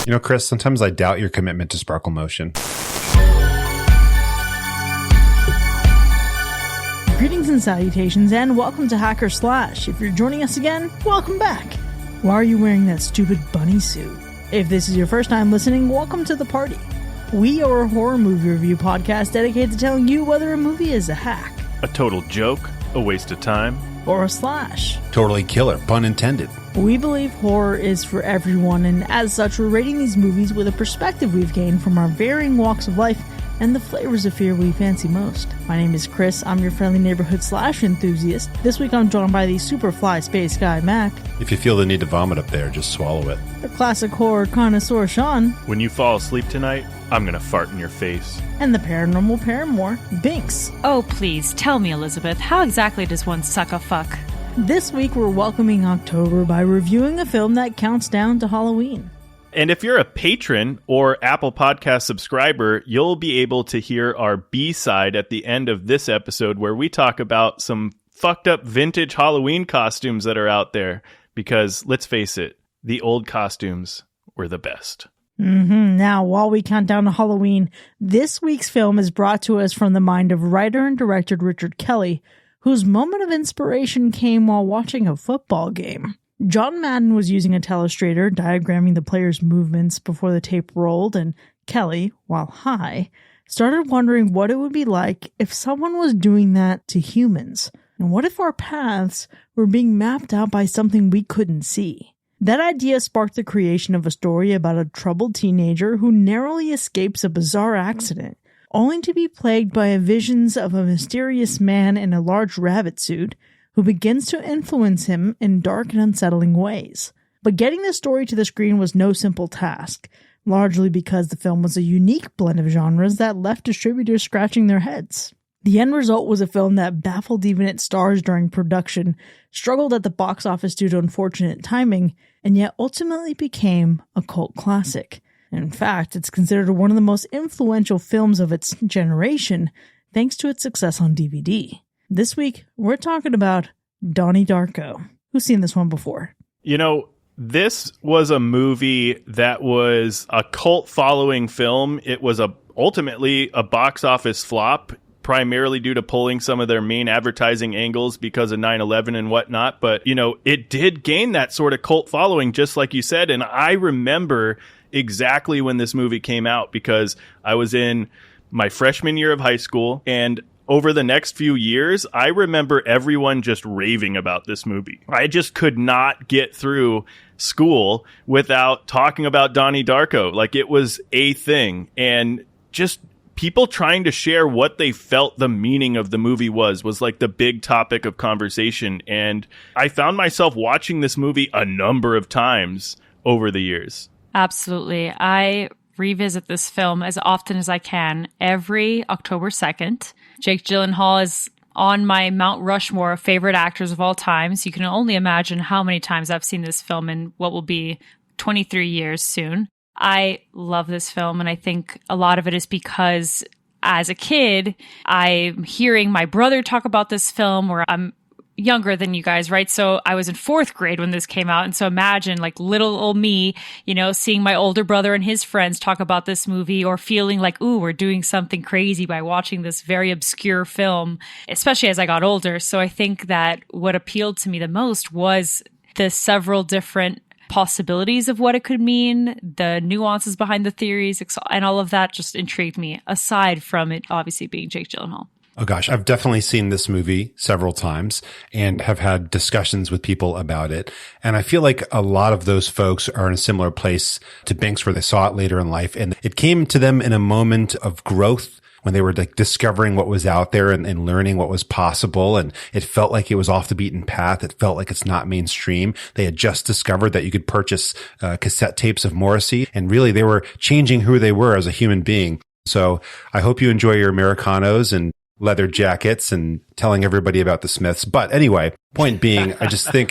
You know, Chris, sometimes I doubt your commitment to sparkle motion. Greetings and salutations, and welcome to Hacker Slash. If you're joining us again, welcome back. Why are you wearing that stupid bunny suit? If this is your first time listening, welcome to the party. We are a horror movie review podcast dedicated to telling you whether a movie is a hack, a total joke, a waste of time, or a slash. Totally killer, pun intended. We believe horror is for everyone, and as such, we're rating these movies with a perspective we've gained from our varying walks of life and the flavors of fear we fancy most. My name is Chris. I'm your friendly neighborhood slash enthusiast. This week I'm joined by the super fly space guy, Mac. If you feel the need to vomit up there, just swallow it. The classic horror connoisseur, Sean. When you fall asleep tonight, I'm gonna fart in your face. And the paranormal paramour, Binks. Oh, please, tell me, Elizabeth, how exactly does one suck a fuck? This week we're welcoming October by reviewing a film that counts down to Halloween. And if you're a patron or Apple Podcast subscriber, you'll be able to hear our B-side at the end of this episode where we talk about some fucked up vintage Halloween costumes that are out there. Because, let's face it, the old costumes were the best. Now, while we count down to Halloween, this week's film is brought to us from the mind of writer and director Richard Kelly, whose moment of inspiration came while watching a football game. John Madden was using a telestrator, diagramming the players' movements before the tape rolled, and Kelly, while high, started wondering what it would be like if someone was doing that to humans. And what if our paths were being mapped out by something we couldn't see? That idea sparked the creation of a story about a troubled teenager who narrowly escapes a bizarre accident, only to be plagued by visions of a mysterious man in a large rabbit suit who begins to influence him in dark and unsettling ways. But getting the story to the screen was no simple task, largely because the film was a unique blend of genres that left distributors scratching their heads. The end result was a film that baffled even its stars during production, struggled at the box office due to unfortunate timing, and yet ultimately became a cult classic. In fact, it's considered one of the most influential films of its generation, thanks to its success on DVD. This week, we're talking about Donnie Darko. Who's seen this one before? You know, this was a movie that was a cult following film. It was ultimately a box office flop, primarily due to pulling some of their main advertising angles because of 9/11 and whatnot. But, you know, it did gain that sort of cult following, just like you said. And I remember exactly when this movie came out because I was in my freshman year of high school, and over the next few years, I remember everyone just raving about this movie. I just could not get through school without talking about Donnie Darko. Like, it was a thing. And just people trying to share what they felt the meaning of the movie was like the big topic of conversation. And I found myself watching this movie a number of times over the years. Absolutely. I revisit this film as often as I can every October 2nd. Jake Gyllenhaal is on my Mount Rushmore of favorite actors of all time. So you can only imagine how many times I've seen this film in what will be 23 years soon. I love this film, and I think a lot of it is because as a kid, I'm hearing my brother talk about this film, or I'm younger than you guys, right? So I was in 4th grade when this came out. And so imagine like little old me, you know, seeing my older brother and his friends talk about this movie, or feeling like, ooh, we're doing something crazy by watching this very obscure film, especially as I got older. So I think that what appealed to me the most was the several different possibilities of what it could mean, the nuances behind the theories, and all of that just intrigued me, aside from it obviously being Jake Gyllenhaal. Oh gosh, I've definitely seen this movie several times and have had discussions with people about it. And I feel like a lot of those folks are in a similar place to Binks, where they saw it later in life. And it came to them in a moment of growth when they were like discovering what was out there and learning what was possible. And it felt like it was off the beaten path. It felt like it's not mainstream. They had just discovered that you could purchase cassette tapes of Morrissey. And really, they were changing who they were as a human being. So I hope you enjoy your Americanos and leather jackets and telling everybody about the Smiths. But anyway, point being, I just think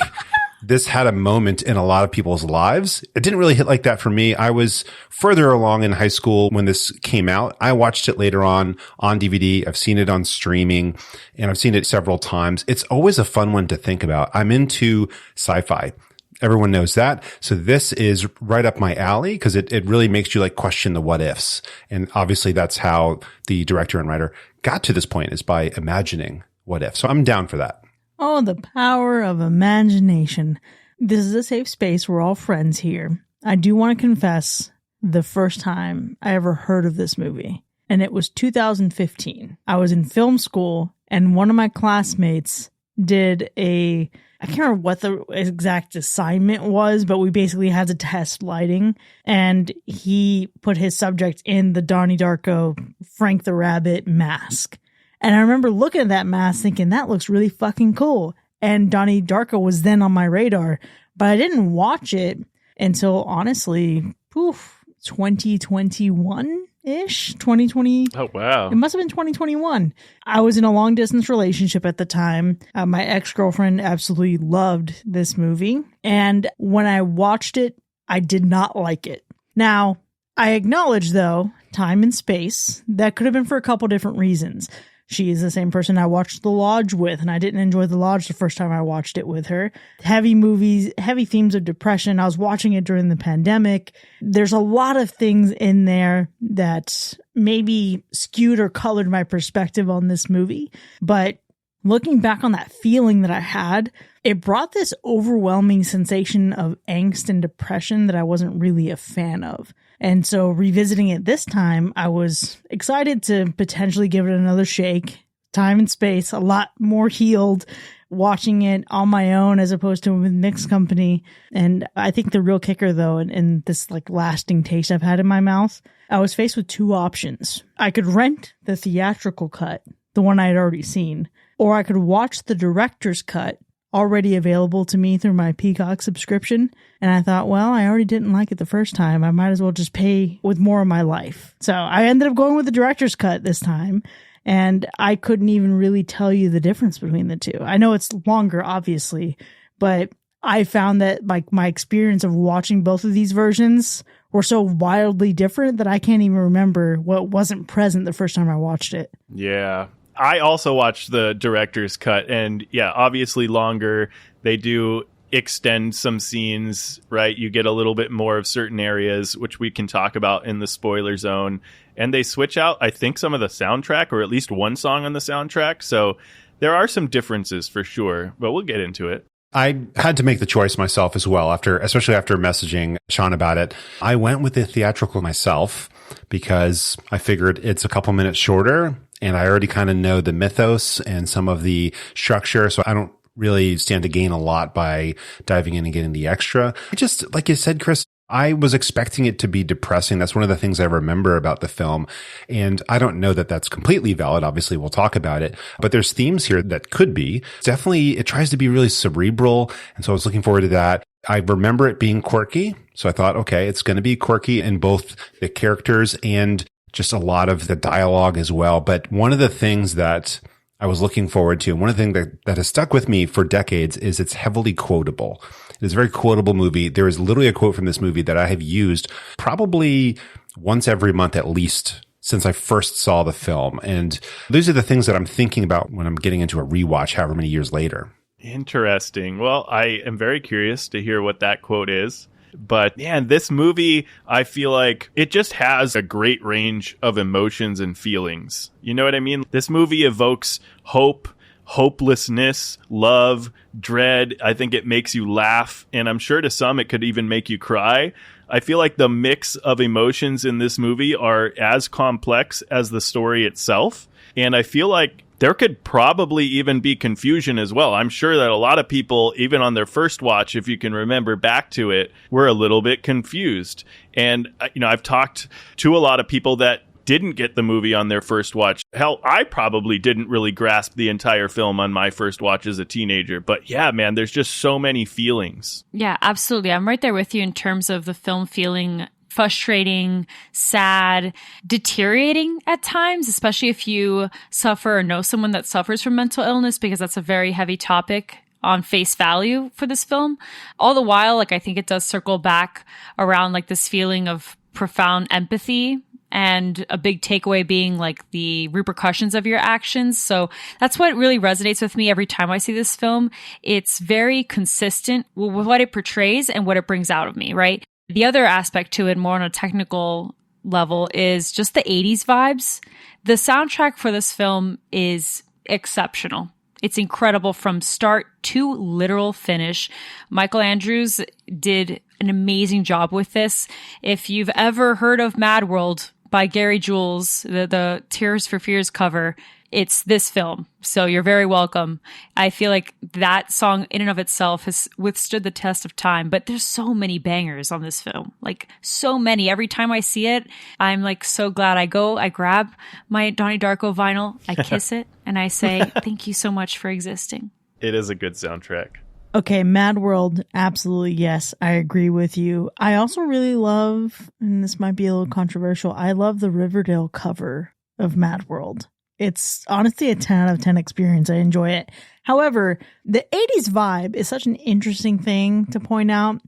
this had a moment in a lot of people's lives. It didn't really hit like that for me. I was further along in high school when this came out. I watched it later on DVD. I've seen it on streaming, and I've seen it several times. It's always a fun one to think about. I'm into sci-fi. Everyone knows that. So this is right up my alley because it really makes you like question the what ifs. And obviously that's how the director and writer got to this point, is by imagining what if. So I'm down for that. Oh, the power of imagination. This is a safe space. We're all friends here. I do want to confess the first time I ever heard of this movie, and it was 2015. I was in film school, and one of my classmates did I can't remember what the exact assignment was, but we basically had to test lighting, and he put his subject in the Donnie Darko Frank the Rabbit mask. And I remember looking at that mask thinking, that looks really fucking cool. And Donnie Darko was then on my radar, but I didn't watch it until, honestly, 2021-ish, 2020. Oh, wow. It must have been 2021. I was in a long distance relationship at the time. My ex-girlfriend absolutely loved this movie. And when I watched it, I did not like it. Now, I acknowledge, though, time and space. That could have been for a couple different reasons. She is the same person I watched The Lodge with, and I didn't enjoy The Lodge the first time I watched it with her. Heavy movies, heavy themes of depression. I was watching it during the pandemic. There's a lot of things in there that maybe skewed or colored my perspective on this movie. But looking back on that feeling that I had, it brought this overwhelming sensation of angst and depression that I wasn't really a fan of. And so revisiting it this time, I was excited to potentially give it another shake. Time and space, a lot more healed, watching it on my own as opposed to with mixed company. And I think the real kicker, though, and this like lasting taste I've had in my mouth, I was faced with two options. I could rent the theatrical cut, the one I had already seen, or I could watch the director's cut, already available to me through my Peacock subscription. And I thought, well, I already didn't like it the first time. I might as well just pay with more of my life. So I ended up going with the director's cut this time. And I couldn't even really tell you the difference between the two. I know it's longer, obviously, but I found that like my experience of watching both of these versions were so wildly different that I can't even remember what wasn't present the first time I watched it. Yeah. I also watched the director's cut, and yeah, obviously longer. They do extend some scenes, right? You get a little bit more of certain areas, which we can talk about in the spoiler zone. And they switch out, I think, some of the soundtrack, or at least one song on the soundtrack. So there are some differences for sure, but we'll get into it. I had to make the choice myself as well, especially after messaging Sean about it. I went with the theatrical myself because I figured it's a couple minutes shorter, and I already kind of know the mythos and some of the structure. So I don't really stand to gain a lot by diving in and getting the extra. Just like you said, Chris, I was expecting it to be depressing. That's one of the things I remember about the film. And I don't know that that's completely valid. Obviously, we'll talk about it. But there's themes here that could be. Definitely, it tries to be really cerebral. And so I was looking forward to that. I remember it being quirky. So I thought, okay, it's going to be quirky in both the characters and just a lot of the dialogue as well. But one of the things that I was looking forward to, and one of the things that has stuck with me for decades, is it's heavily quotable. It is a very quotable movie. There is literally a quote from this movie that I have used probably once every month at least since I first saw the film. And these are the things that I'm thinking about when I'm getting into a rewatch however many years later. Interesting. Well, I am very curious to hear what that quote is. But man, this movie, I feel like it just has a great range of emotions and feelings. You know what I mean? This movie evokes hope, hopelessness, love, dread. I think it makes you laugh. And I'm sure to some it could even make you cry. I feel like the mix of emotions in this movie are as complex as the story itself. And I feel like there could probably even be confusion as well. I'm sure that a lot of people, even on their first watch, if you can remember back to it, were a little bit confused. And, I've talked to a lot of people that didn't get the movie on their first watch. Hell, I probably didn't really grasp the entire film on my first watch as a teenager. But yeah, man, there's just so many feelings. Yeah, absolutely. I'm right there with you in terms of the film feeling frustrating, sad, deteriorating at times, especially if you suffer or know someone that suffers from mental illness, because that's a very heavy topic on face value for this film. All the while, I think it does circle back around this feeling of profound empathy and a big takeaway being like the repercussions of your actions. So that's what really resonates with me every time I see this film. It's very consistent with what it portrays and what it brings out of me, right? The other aspect to it, more on a technical level, is just the 80s vibes. The soundtrack for this film is exceptional. It's incredible from start to literal finish. Michael Andrews did an amazing job with this. If you've ever heard of Mad World by Gary Jules, the Tears for Fears cover, it's this film. So you're very welcome. I feel like that song in and of itself has withstood the test of time, but there's so many bangers on this film. Like so many. Every time I see it, I'm like so glad. I grab my Donnie Darko vinyl, I kiss it, and I say, thank you so much for existing. It is a good soundtrack. Okay, Mad World, absolutely, yes, I agree with you. I also really love, and this might be a little controversial, I love the Riverdale cover of Mad World. It's honestly a 10 out of 10 experience. I enjoy it. However, the 80s vibe is such an interesting thing to point out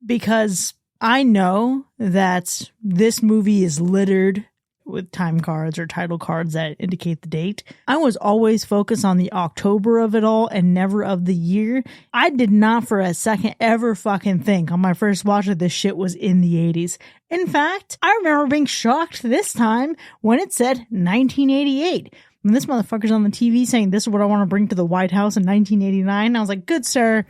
because I know that this movie is littered with time cards or title cards that indicate the date. I was always focused on the October of it all and never of the year. I did not for a second ever fucking think on my first watch that this shit was in the 80s. In fact, I remember being shocked this time when it said 1988. When this motherfucker's on the TV saying this is what I want to bring to the White House in 1989, I was like, good sir,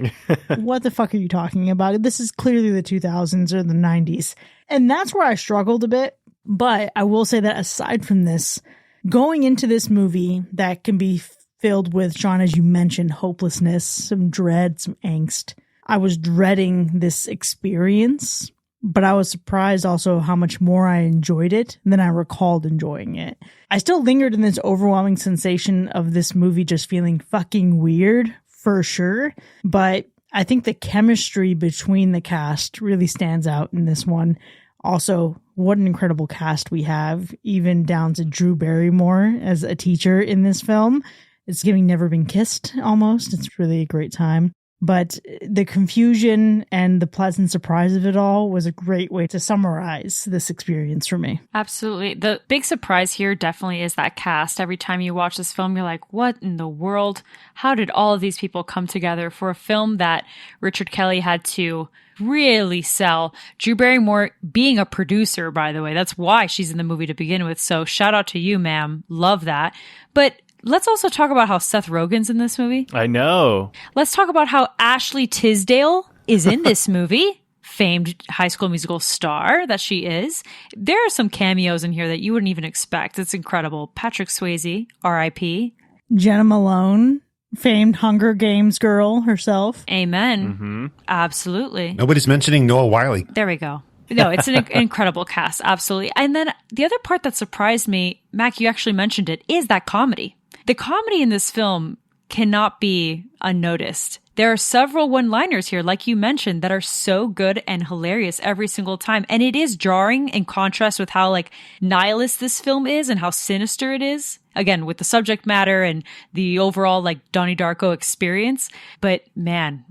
what the fuck are you talking about? This is clearly the 2000s or the 90s. And that's where I struggled a bit. But I will say that aside from this, going into this movie that can be filled with, Sean, as you mentioned, hopelessness, some dread, some angst. I was dreading this experience, but I was surprised also how much more I enjoyed it than I recalled enjoying it. I still lingered in this overwhelming sensation of this movie just feeling fucking weird, for sure. But I think the chemistry between the cast really stands out in this one. Also, what an incredible cast we have, even down to Drew Barrymore as a teacher in this film. It's giving Never Been Kissed almost. It's really a great time. But the confusion and the pleasant surprise of it all was a great way to summarize this experience for me. Absolutely. The big surprise here definitely is that cast. Every time you watch this film, you're like, what in the world? How did all of these people come together for a film that Richard Kelly had to really sell? Drew Barrymore being a producer, by the way, that's why she's in the movie to begin with. So shout out to you, ma'am. Love that. But let's also talk about how Seth Rogen's in this movie. I know. Let's talk about how Ashley Tisdale is in this movie. Famed High School Musical star that she is. There are some cameos in here that you wouldn't even expect. It's incredible. Patrick Swayze, R.I.P. Jenna Malone, famed Hunger Games girl herself. Amen. Mm-hmm. Absolutely. Nobody's mentioning Noah Wiley. There we go. No, it's an incredible cast. Absolutely. And then the other part that surprised me, Mac, you actually mentioned it, is that comedy. The comedy in this film cannot be unnoticed. There are several one-liners here, like you mentioned, that are so good and hilarious every single time. And it is jarring in contrast with how like nihilist this film is and how sinister it is. Again, with the subject matter and the overall like Donnie Darko experience. But man,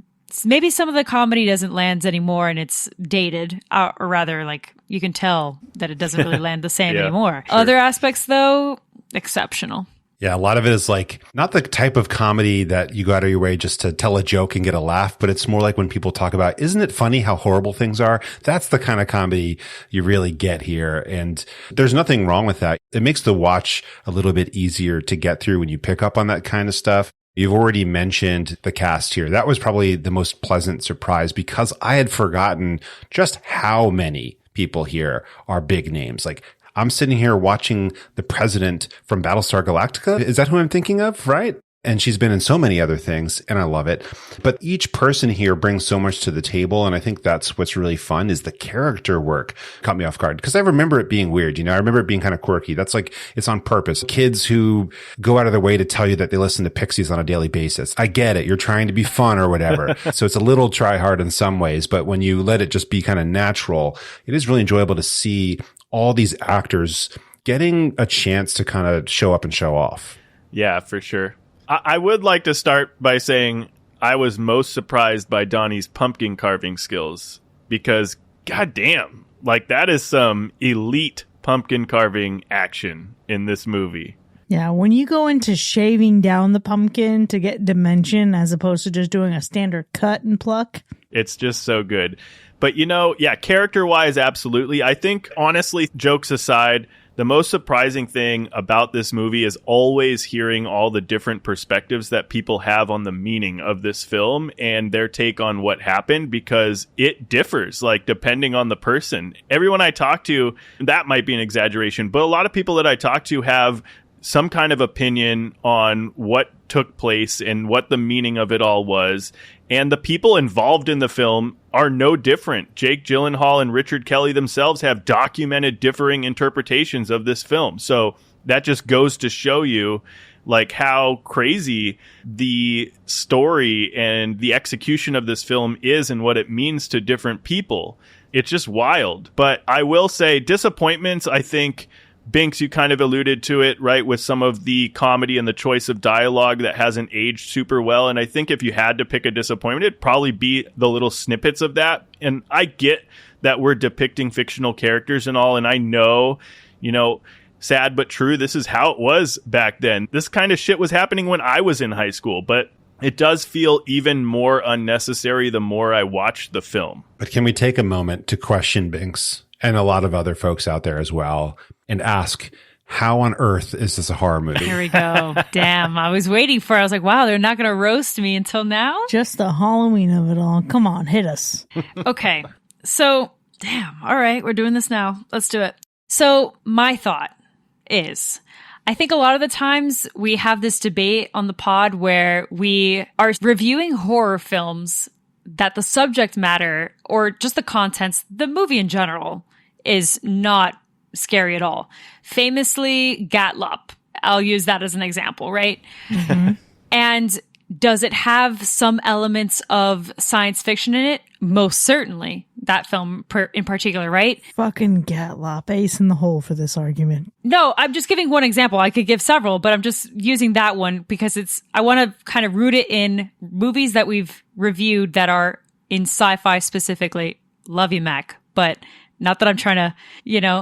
maybe some of the comedy doesn't land anymore and it's dated, or rather like you can tell that it doesn't really land the same anymore. Sure. Other aspects though, exceptional. Yeah, a lot of it is like not the type of comedy that you go out of your way just to tell a joke and get a laugh, but it's more like when people talk about, isn't it funny how horrible things are? That's the kind of comedy you really get here. And there's nothing wrong with that. It makes the watch a little bit easier to get through when you pick up on that kind of stuff. You've already mentioned the cast here. That was probably the most pleasant surprise because I had forgotten just how many people here are big names. Like, I'm sitting here watching the president from Battlestar Galactica. Is that who I'm thinking of? Right? And she's been in so many other things and I love it. But each person here brings so much to the table. And I think that's what's really fun is the character work caught me off guard because I remember it being weird. You know, I remember it being kind of quirky. That's like, it's on purpose. Kids who go out of their way to tell you that they listen to Pixies on a daily basis. I get it. You're trying to be fun or whatever. So it's a little try hard in some ways, but when you let it just be kind of natural, it is really enjoyable to see all these actors getting a chance to kind of show up and show off. Yeah, for sure. I would like to start by saying I was most surprised by Donnie's pumpkin carving skills because, goddamn, like that is some elite pumpkin carving action in this movie. Yeah, when you go into shaving down the pumpkin to get dimension as opposed to just doing a standard cut and pluck. It's just so good. But, yeah, character-wise, absolutely. I think, honestly, jokes aside, the most surprising thing about this movie is always hearing all the different perspectives that people have on the meaning of this film and their take on what happened, because it differs, like, depending on the person. Everyone I talk to, that might be an exaggeration, but a lot of people that I talk to have some kind of opinion on what took place and what the meaning of it all was. And the people involved in the film are no different. Jake Gyllenhaal and Richard Kelly themselves have documented differing interpretations of this film. So that just goes to show you like how crazy the story and the execution of this film is and what it means to different people. It's just wild. But I will say disappointments, I think, Binks, you kind of alluded to it, right, with some of the comedy and the choice of dialogue that hasn't aged super well. And I think if you had to pick a disappointment, it'd probably be the little snippets of that. And I get that we're depicting fictional characters and all, and I know, sad but true, this is how it was back then. This kind of shit was happening when I was in high school, but it does feel even more unnecessary the more I watch the film. But can we take a moment to question Binks and a lot of other folks out there as well and ask, how on earth is this a horror movie? Here we go. Damn, I was waiting for it. I was like, wow, they're not going to roast me until now? Just the Halloween of it all. Come on, hit us. Okay, so, damn, all right, we're doing this now. Let's do it. So my thought is, I think a lot of the times we have this debate on the pod where we are reviewing horror films that the subject matter or just the contents, the movie in general, is not scary at all. Famously, Gatlop. I'll use that as an example, right? Mm-hmm. And does it have some elements of science fiction in it? Most certainly. That film in particular, right? Fucking Gatlop. Ace in the hole for this argument. No, I'm just giving one example. I could give several, but I'm just using that one because I want to kind of root it in movies that we've reviewed that are in sci-fi specifically. Love you, Mac. But not that I'm trying to,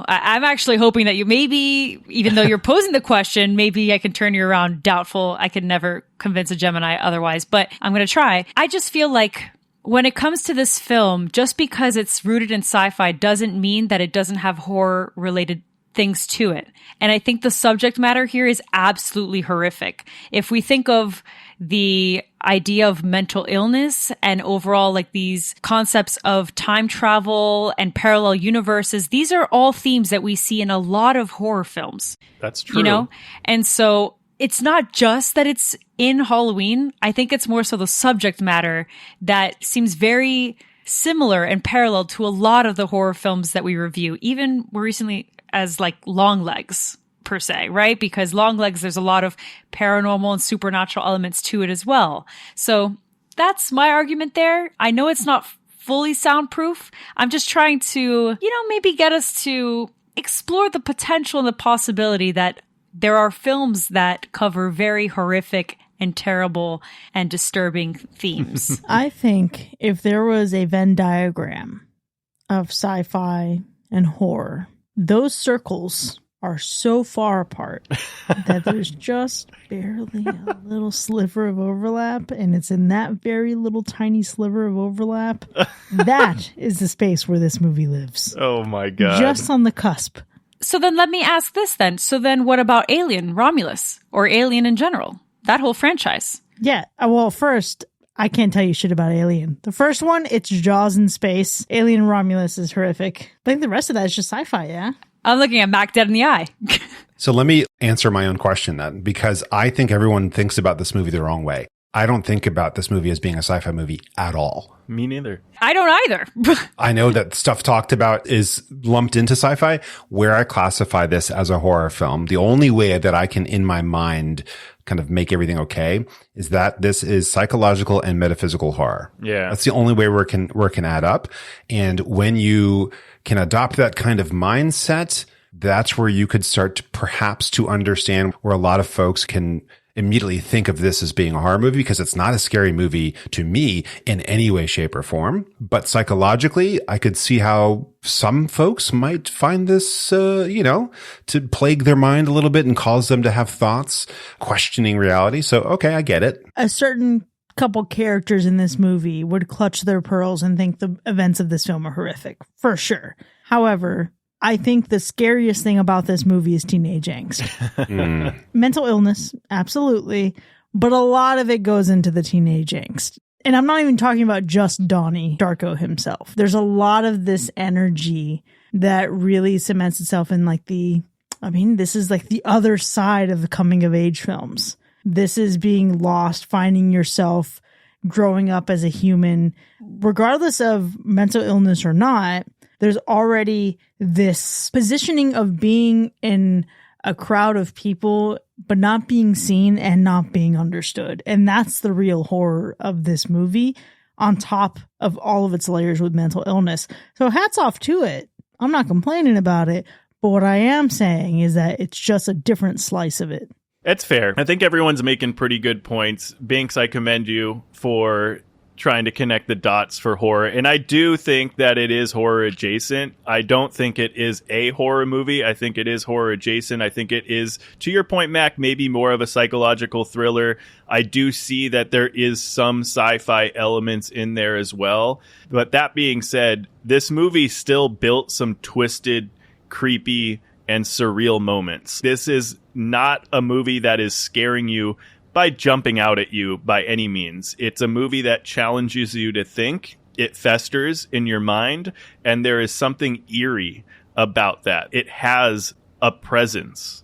I'm actually hoping that you maybe, even though you're posing the question, maybe I can turn you around. Doubtful. I could never convince a Gemini otherwise, but I'm going to try. I just feel like when it comes to this film, just because it's rooted in sci-fi doesn't mean that it doesn't have horror related things to it. And I think the subject matter here is absolutely horrific. If we think of the idea of mental illness and overall like these concepts of time travel and parallel universes, these are all themes that we see in a lot of horror films. That's true. And so it's not just that it's in Halloween. I think it's more so the subject matter that seems very similar and parallel to a lot of the horror films that we review, even more recently as like Longlegs per se, right? Because Longlegs, there's a lot of paranormal and supernatural elements to it as well. So that's my argument there. I know it's not fully soundproof. I'm just trying to, maybe get us to explore the potential and the possibility that there are films that cover very horrific and terrible and disturbing themes. I think if there was a Venn diagram of sci-fi and horror, those circles are so far apart that there's just barely a little sliver of overlap, and it's in that very little tiny sliver of overlap. That is the space where this movie lives. Oh my God. Just on the cusp. So then let me ask this then. So then what about Alien, Romulus, or Alien in general? That whole franchise? Yeah. Well, first, I can't tell you shit about Alien. The first one, it's Jaws in space. Alien Romulus is horrific. I think the rest of that is just sci-fi, yeah? I'm looking at Mac dead in the eye. So let me answer my own question then, because I think everyone thinks about this movie the wrong way. I don't think about this movie as being a sci-fi movie at all. Me neither. I don't either. I know that stuff talked about is lumped into sci-fi. Where I classify this as a horror film, the only way that I can, in my mind, kind of make everything okay is that this is psychological and metaphysical horror. Yeah. That's the only way where it can add up. And when you can adopt that kind of mindset, that's where you could start to perhaps to understand where a lot of folks can immediately think of this as being a horror movie because it's not a scary movie to me in any way, shape, or form. But psychologically, I could see how some folks might find this, to plague their mind a little bit and cause them to have thoughts questioning reality. So, okay, I get it. A certain couple characters in this movie would clutch their pearls and think the events of this film are horrific, for sure. However, I think the scariest thing about this movie is teenage angst. Mental illness, absolutely. But a lot of it goes into the teenage angst. And I'm not even talking about just Donnie Darko himself. There's a lot of this energy that really cements itself in this is like the other side of the coming of age films. This is being lost, finding yourself, growing up as a human, regardless of mental illness or not. There's already this positioning of being in a crowd of people, but not being seen and not being understood. And that's the real horror of this movie, on top of all of its layers with mental illness. So hats off to it. I'm not complaining about it. But what I am saying is that it's just a different slice of it. It's fair. I think everyone's making pretty good points. Binks, I commend you for trying to connect the dots for horror. And I do think that it is horror adjacent. I don't think it is a horror movie. I think it is horror adjacent. I think it is, to your point, Mac, maybe more of a psychological thriller. I do see that there is some sci-fi elements in there as well. But that being said, this movie still built some twisted, creepy, and surreal moments. This is not a movie that is scaring you by jumping out at you by any means. It's a movie that challenges you to think. It festers in your mind, and there is something eerie about that. It has a presence.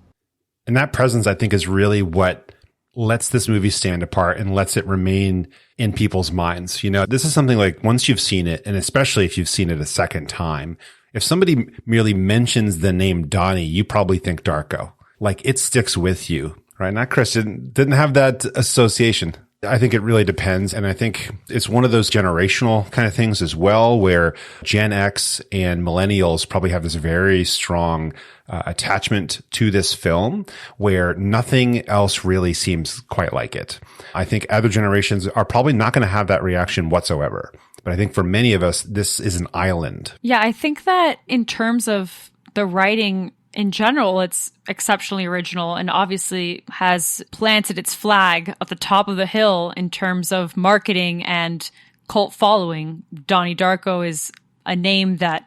And that presence, I think, is really what lets this movie stand apart and lets it remain in people's minds. This is something like once you've seen it, and especially if you've seen it a second time, if somebody merely mentions the name Donnie, you probably think Darko. Like, it sticks with you. Right. Not Christian. Didn't have that association. I think it really depends. And I think it's one of those generational kind of things as well, where Gen X and millennials probably have this very strong attachment to this film where nothing else really seems quite like it. I think other generations are probably not going to have that reaction whatsoever. But I think for many of us, this is an island. Yeah, I think that in terms of the writing in general, it's exceptionally original and obviously has planted its flag at the top of the hill in terms of marketing and cult following. Donnie Darko is a name that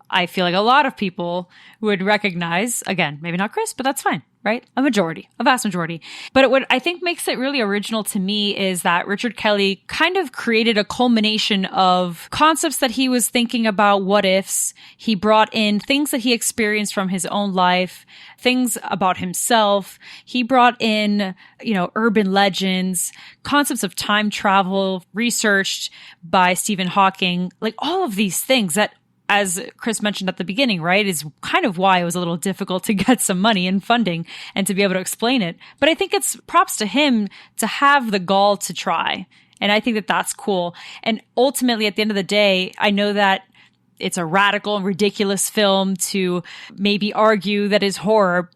I feel like a lot of people would recognize. Again, maybe not Chris, but that's fine, right? A vast majority. But what I think makes it really original to me is that Richard Kelly kind of created a culmination of concepts that he was thinking about, what ifs. He brought in things that he experienced from his own life, things about himself. He brought in, urban legends, concepts of time travel, researched by Stephen Hawking, like all of these things that, as Chris mentioned at the beginning, right, is kind of why it was a little difficult to get some money and funding and to be able to explain it. But I think it's props to him to have the gall to try. And I think that that's cool. And ultimately, at the end of the day, I know that it's a radical and ridiculous film to maybe argue that is horror.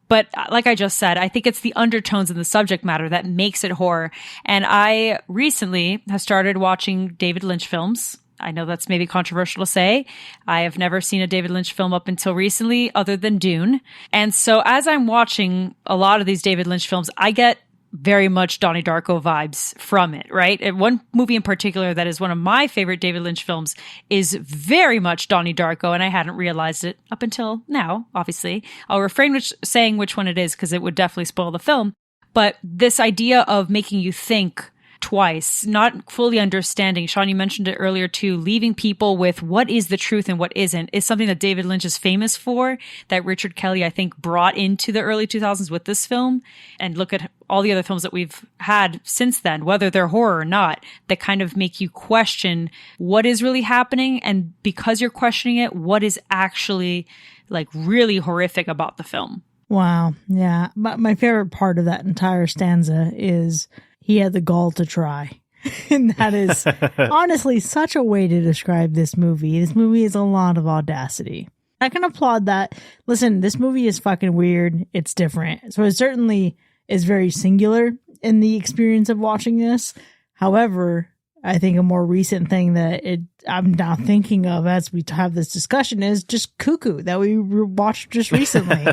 But like I just said, I think it's the undertones in the subject matter that makes it horror. And I recently have started watching David Lynch films. I know that's maybe controversial to say. I have never seen a David Lynch film up until recently other than Dune. And so as I'm watching a lot of these David Lynch films, I get very much Donnie Darko vibes from it, right? And one movie in particular that is one of my favorite David Lynch films is very much Donnie Darko, and I hadn't realized it up until now, obviously. I'll refrain saying which one it is because it would definitely spoil the film. But this idea of making you think twice, not fully understanding. Sean, you mentioned it earlier too, leaving people with what is the truth and what isn't is something that David Lynch is famous for, that Richard Kelly, I think, brought into the early 2000s with this film. And look at all the other films that we've had since then, whether they're horror or not, that kind of make you question what is really happening. And because you're questioning it, what is actually like really horrific about the film. Wow. Yeah. My favorite part of that entire stanza is he had the gall to try. And that is honestly such a way to describe this movie. This movie is a lot of audacity. I can applaud that. Listen, this movie is fucking weird. It's different. So it certainly is very singular in the experience of watching this. However, I think a more recent thing that I'm now thinking of as we have this discussion is just Cuckoo that we watched just recently.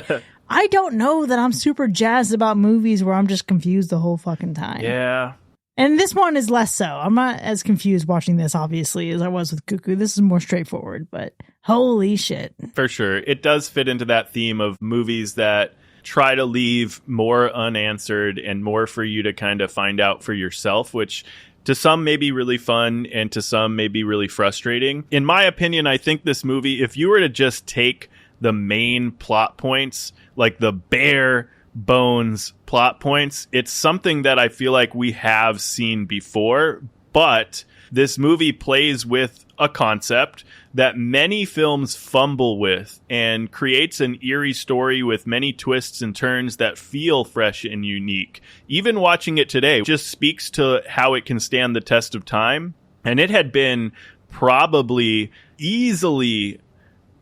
I don't know that I'm super jazzed about movies where I'm just confused the whole fucking time. Yeah. And this one is less so. I'm not as confused watching this, obviously, as I was with Cuckoo. This is more straightforward, but holy shit. For sure. It does fit into that theme of movies that try to leave more unanswered and more for you to kind of find out for yourself, which to some may be really fun and to some may be really frustrating. In my opinion, I think this movie, if you were to just take the main plot points, like the bare bones plot points, it's something that I feel like we have seen before, but this movie plays with a concept that many films fumble with and creates an eerie story with many twists and turns that feel fresh and unique. Even watching it today just speaks to how it can stand the test of time. And it had been probably easily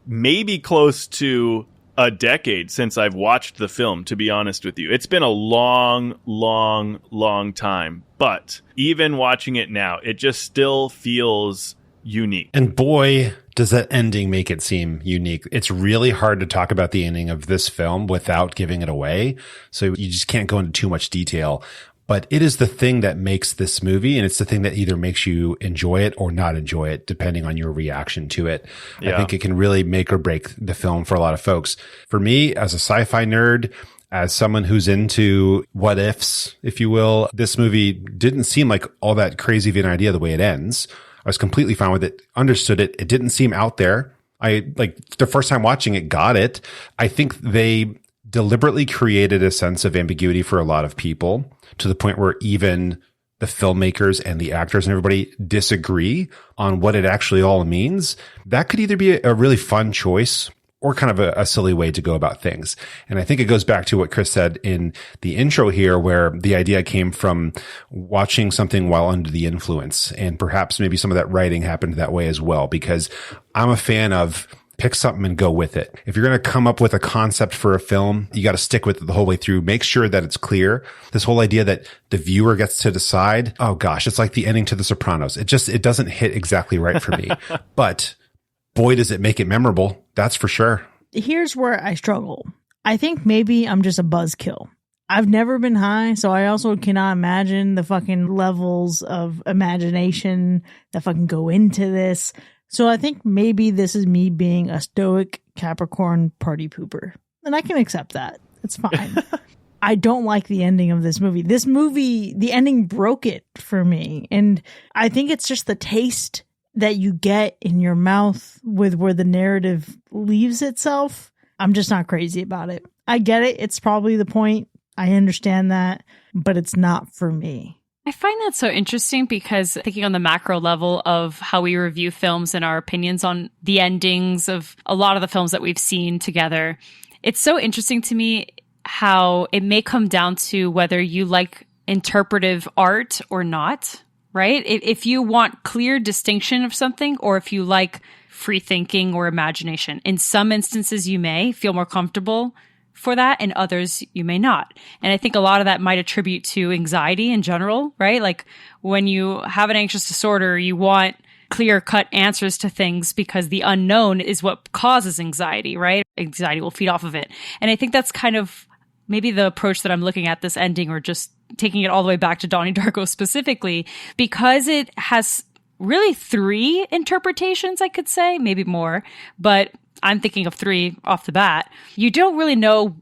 maybe close to a decade since I've watched the film, to be honest with you. It's been a long time. But even watching it now, it just still feels unique. And boy, does that ending make it seem unique. It's really hard to talk about the ending of this film without giving it away. So you just can't go into too much detail. But it is the thing that makes this movie, and it's the thing that either makes you enjoy it or not enjoy it, depending on your reaction to it. Yeah. I think it can really make or break the film for a lot of folks. For me, as a sci-fi nerd, as someone who's into what ifs, if you will, this movie didn't seem like all that crazy of an idea the way it ends. I was completely fine with it, understood it. It didn't seem out there. I, like, the first time watching it, got it. I think they deliberately created a sense of ambiguity for a lot of people, to the point where even the filmmakers and the actors and everybody disagree on what it actually all means. That could either be a really fun choice or kind of a silly way to go about things. And I think it goes back to what Chris said in the intro here, where the idea came from watching something while under the influence. And perhaps maybe some of that writing happened that way as well, because I'm a fan of pick something and go with it. If you're going to come up with a concept for a film, you got to stick with it the whole way through. Make sure that it's clear. This whole idea that the viewer gets to decide, oh gosh, it's like the ending to The Sopranos. It doesn't hit exactly right for me. But boy, does it make it memorable. That's for sure. Here's where I struggle. I think maybe I'm just a buzzkill. I've never been high, so I also cannot imagine the fucking levels of imagination that fucking go into this. So I think maybe this is me being a stoic Capricorn party pooper. And I can accept that. It's fine. I don't like the ending of this movie. This movie, the ending broke it for me. And I think it's just the taste that you get in your mouth with where the narrative leaves itself. I'm just not crazy about it. I get it. It's probably the point. I understand that, but it's not for me. I find that so interesting because thinking on the macro level of how we review films and our opinions on the endings of a lot of the films that we've seen together, it's so interesting to me how it may come down to whether you like interpretive art or not, right? If you want clear distinction of something, or if you like free thinking or imagination. In some instances, you may feel more comfortable for that, and others you may not. And I think a lot of that might attribute to anxiety in general, right? Like when you have an anxious disorder, you want clear-cut answers to things because the unknown is what causes anxiety, right? Anxiety will feed off of it. And I think that's kind of maybe the approach that I'm looking at this ending, or just taking it all the way back to Donnie Darko specifically, because it has really 3 interpretations, I could say, maybe more, but I'm thinking of 3 off the bat. You don't really know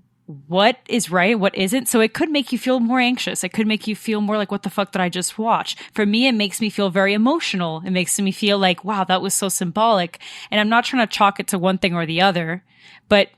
what is right, what isn't. So it could make you feel more anxious. It could make you feel more like, what the fuck did I just watch? For me, it makes me feel very emotional. It makes me feel like, wow, that was so symbolic. And I'm not trying to chalk it to one thing or the other, but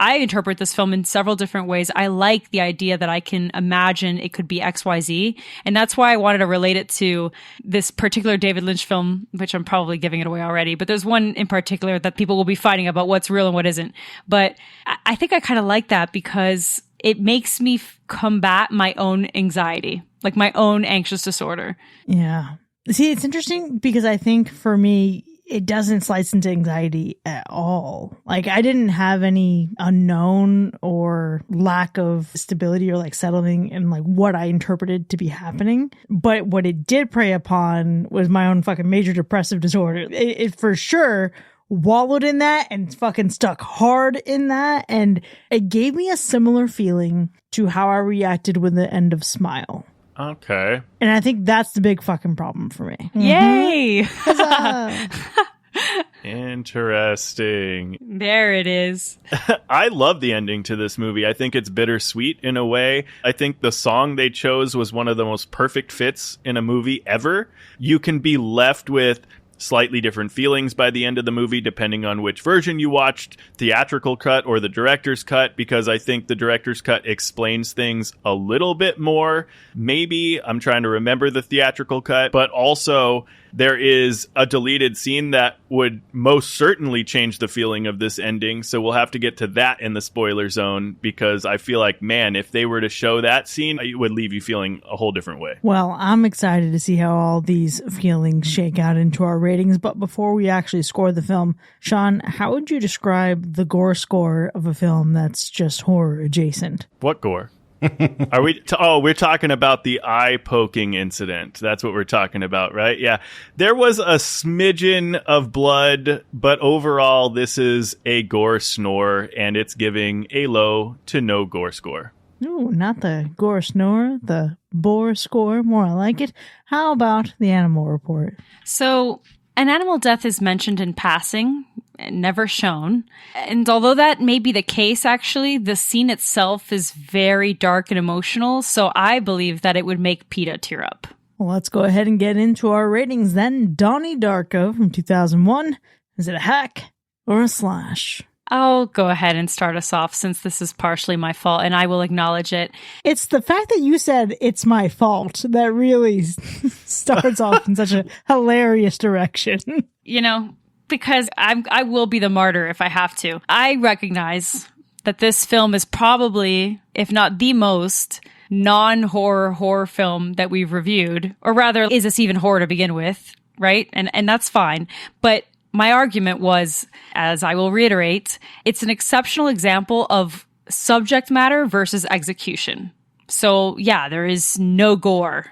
I interpret this film in several different ways. I like the idea that I can imagine it could be XYZ. And that's why I wanted to relate it to this particular David Lynch film, which I'm probably giving it away already. But there's one in particular that people will be fighting about what's real and what isn't. But I think I kind of like that because it makes me combat my own anxiety, like my own anxious disorder. Yeah. See, it's interesting because I think for me, it doesn't slice into anxiety at all. Like, I didn't have any unknown or lack of stability or like settling in like what I interpreted to be happening. But what it did prey upon was my own fucking major depressive disorder. It for sure wallowed in that and fucking stuck hard in that. And it gave me a similar feeling to how I reacted with the end of Smile. Okay. And I think that's the big fucking problem for me. Yay! Interesting. There it is. I love the ending to this movie. I think it's bittersweet in a way. I think the song they chose was one of the most perfect fits in a movie ever. You can be left with slightly different feelings by the end of the movie, depending on which version you watched, theatrical cut or the director's cut, because I think the director's cut explains things a little bit more. Maybe I'm trying to remember the theatrical cut, but also there is a deleted scene that would most certainly change the feeling of this ending. So we'll have to get to that in the spoiler zone, because I feel like, man, if they were to show that scene, it would leave you feeling a whole different way. Well, I'm excited to see how all these feelings shake out into our ratings. But before we actually score the film, Sean, how would you describe the gore score of a film that's just horror adjacent? What gore? Are we? We're talking about the eye poking incident. That's what we're talking about, right? Yeah. There was a smidgen of blood, but overall, this is a gore snore, and it's giving a low to no gore score. Ooh, not the gore snore, the bore score. More like it. How about the animal report? So, an animal death is mentioned in passing, never shown. And although that may be the case, actually, the scene itself is very dark and emotional. So I believe that it would make PETA tear up. Well, let's go ahead and get into our ratings then. Donnie Darko from 2001. Is it a hack or a slash? I'll go ahead and start us off, since this is partially my fault, and I will acknowledge it. It's the fact that you said it's my fault that really starts off in such a hilarious direction. You know, because I will be the martyr if I have to. I recognize that this film is probably, if not the most non-horror horror film that we've reviewed, or rather, is this even horror to begin with, right? And that's fine. But my argument was, as I will reiterate, it's an exceptional example of subject matter versus execution. So yeah, there is no gore,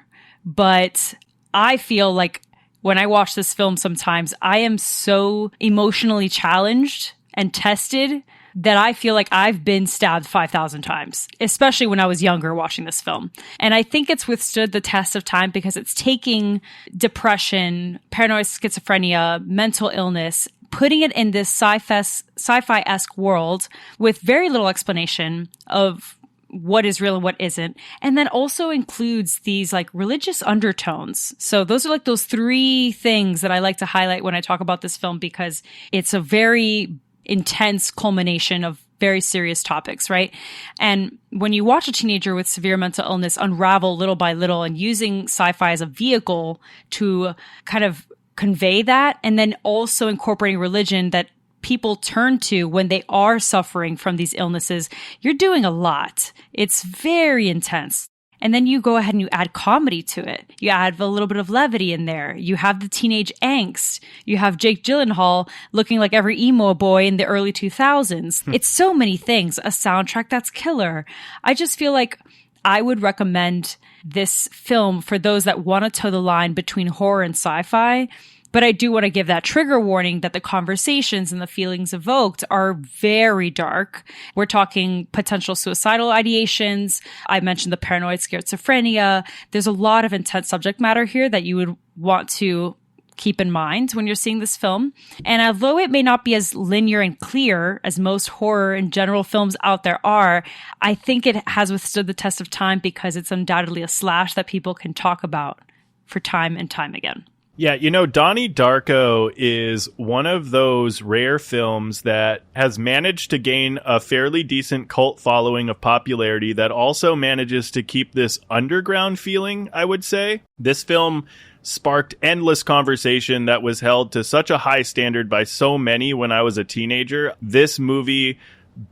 but I feel like when I watch this film sometimes, I am so emotionally challenged and tested that I feel like I've been stabbed 5,000 times, especially when I was younger watching this film. And I think it's withstood the test of time because it's taking depression, paranoid schizophrenia, mental illness, putting it in this sci-fi-esque world with very little explanation of what is real and what isn't. And then also includes these like religious undertones. So those are like those three things that I like to highlight when I talk about this film, because it's a very intense culmination of very serious topics, right? And when you watch a teenager with severe mental illness unravel little by little, and using sci-fi as a vehicle to kind of convey that, and then also incorporating religion that people turn to when they are suffering from these illnesses, you're doing a lot. It's very intense. And then you go ahead and you add comedy to it. You add a little bit of levity in there. You have the teenage angst. You have Jake Gyllenhaal looking like every emo boy in the early 2000s. It's so many things. A soundtrack that's killer. I just feel like I would recommend this film for those that want to toe the line between horror and sci-fi. But I do want to give that trigger warning that the conversations and the feelings evoked are very dark. We're talking potential suicidal ideations. I mentioned the paranoid schizophrenia. There's a lot of intense subject matter here that you would want to keep in mind when you're seeing this film. And although it may not be as linear and clear as most horror and general films out there are, I think it has withstood the test of time because it's undoubtedly a slash that people can talk about for time and time again. Yeah, you know, Donnie Darko is one of those rare films that has managed to gain a fairly decent cult following of popularity that also manages to keep this underground feeling, I would say. This film sparked endless conversation that was held to such a high standard by so many when I was a teenager. This movie,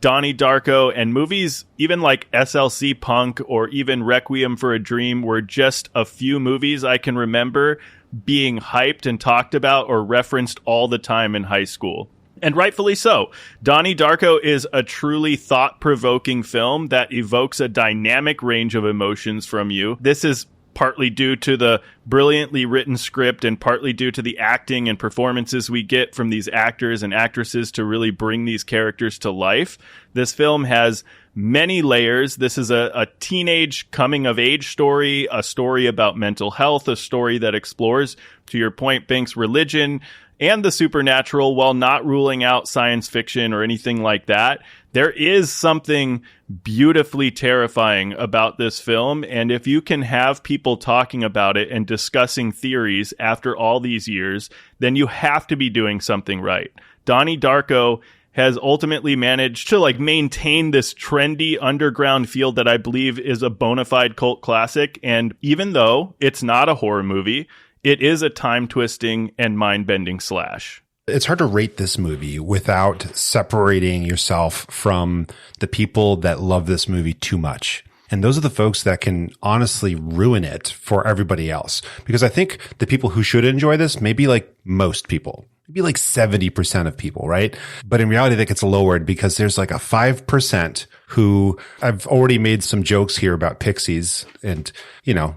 Donnie Darko, and movies even like SLC Punk or even Requiem for a Dream were just a few movies I can remember being hyped and talked about or referenced all the time in high school. And rightfully so. Donnie Darko is a truly thought-provoking film that evokes a dynamic range of emotions from you. This is partly due to the brilliantly written script and partly due to the acting and performances we get from these actors and actresses to really bring these characters to life. This film has many layers. This is a teenage coming-of-age story, a story about mental health, a story that explores, to your point, Binks, religion and the supernatural while not ruling out science fiction or anything like that. There is something beautifully terrifying about this film, and if you can have people talking about it and discussing theories after all these years, then you have to be doing something right. Donnie Darko has ultimately managed to maintain this trendy underground feel that I believe is a bona fide cult classic, and even though it's not a horror movie, it is a time-twisting and mind-bending slash. It's hard to rate this movie without separating yourself from the people that love this movie too much. And those are the folks that can honestly ruin it for everybody else. Because I think the people who should enjoy this may be like most people. Maybe like 70% of people, right? But in reality, that gets lowered because there's like a 5% who I've already made some jokes here about pixies and,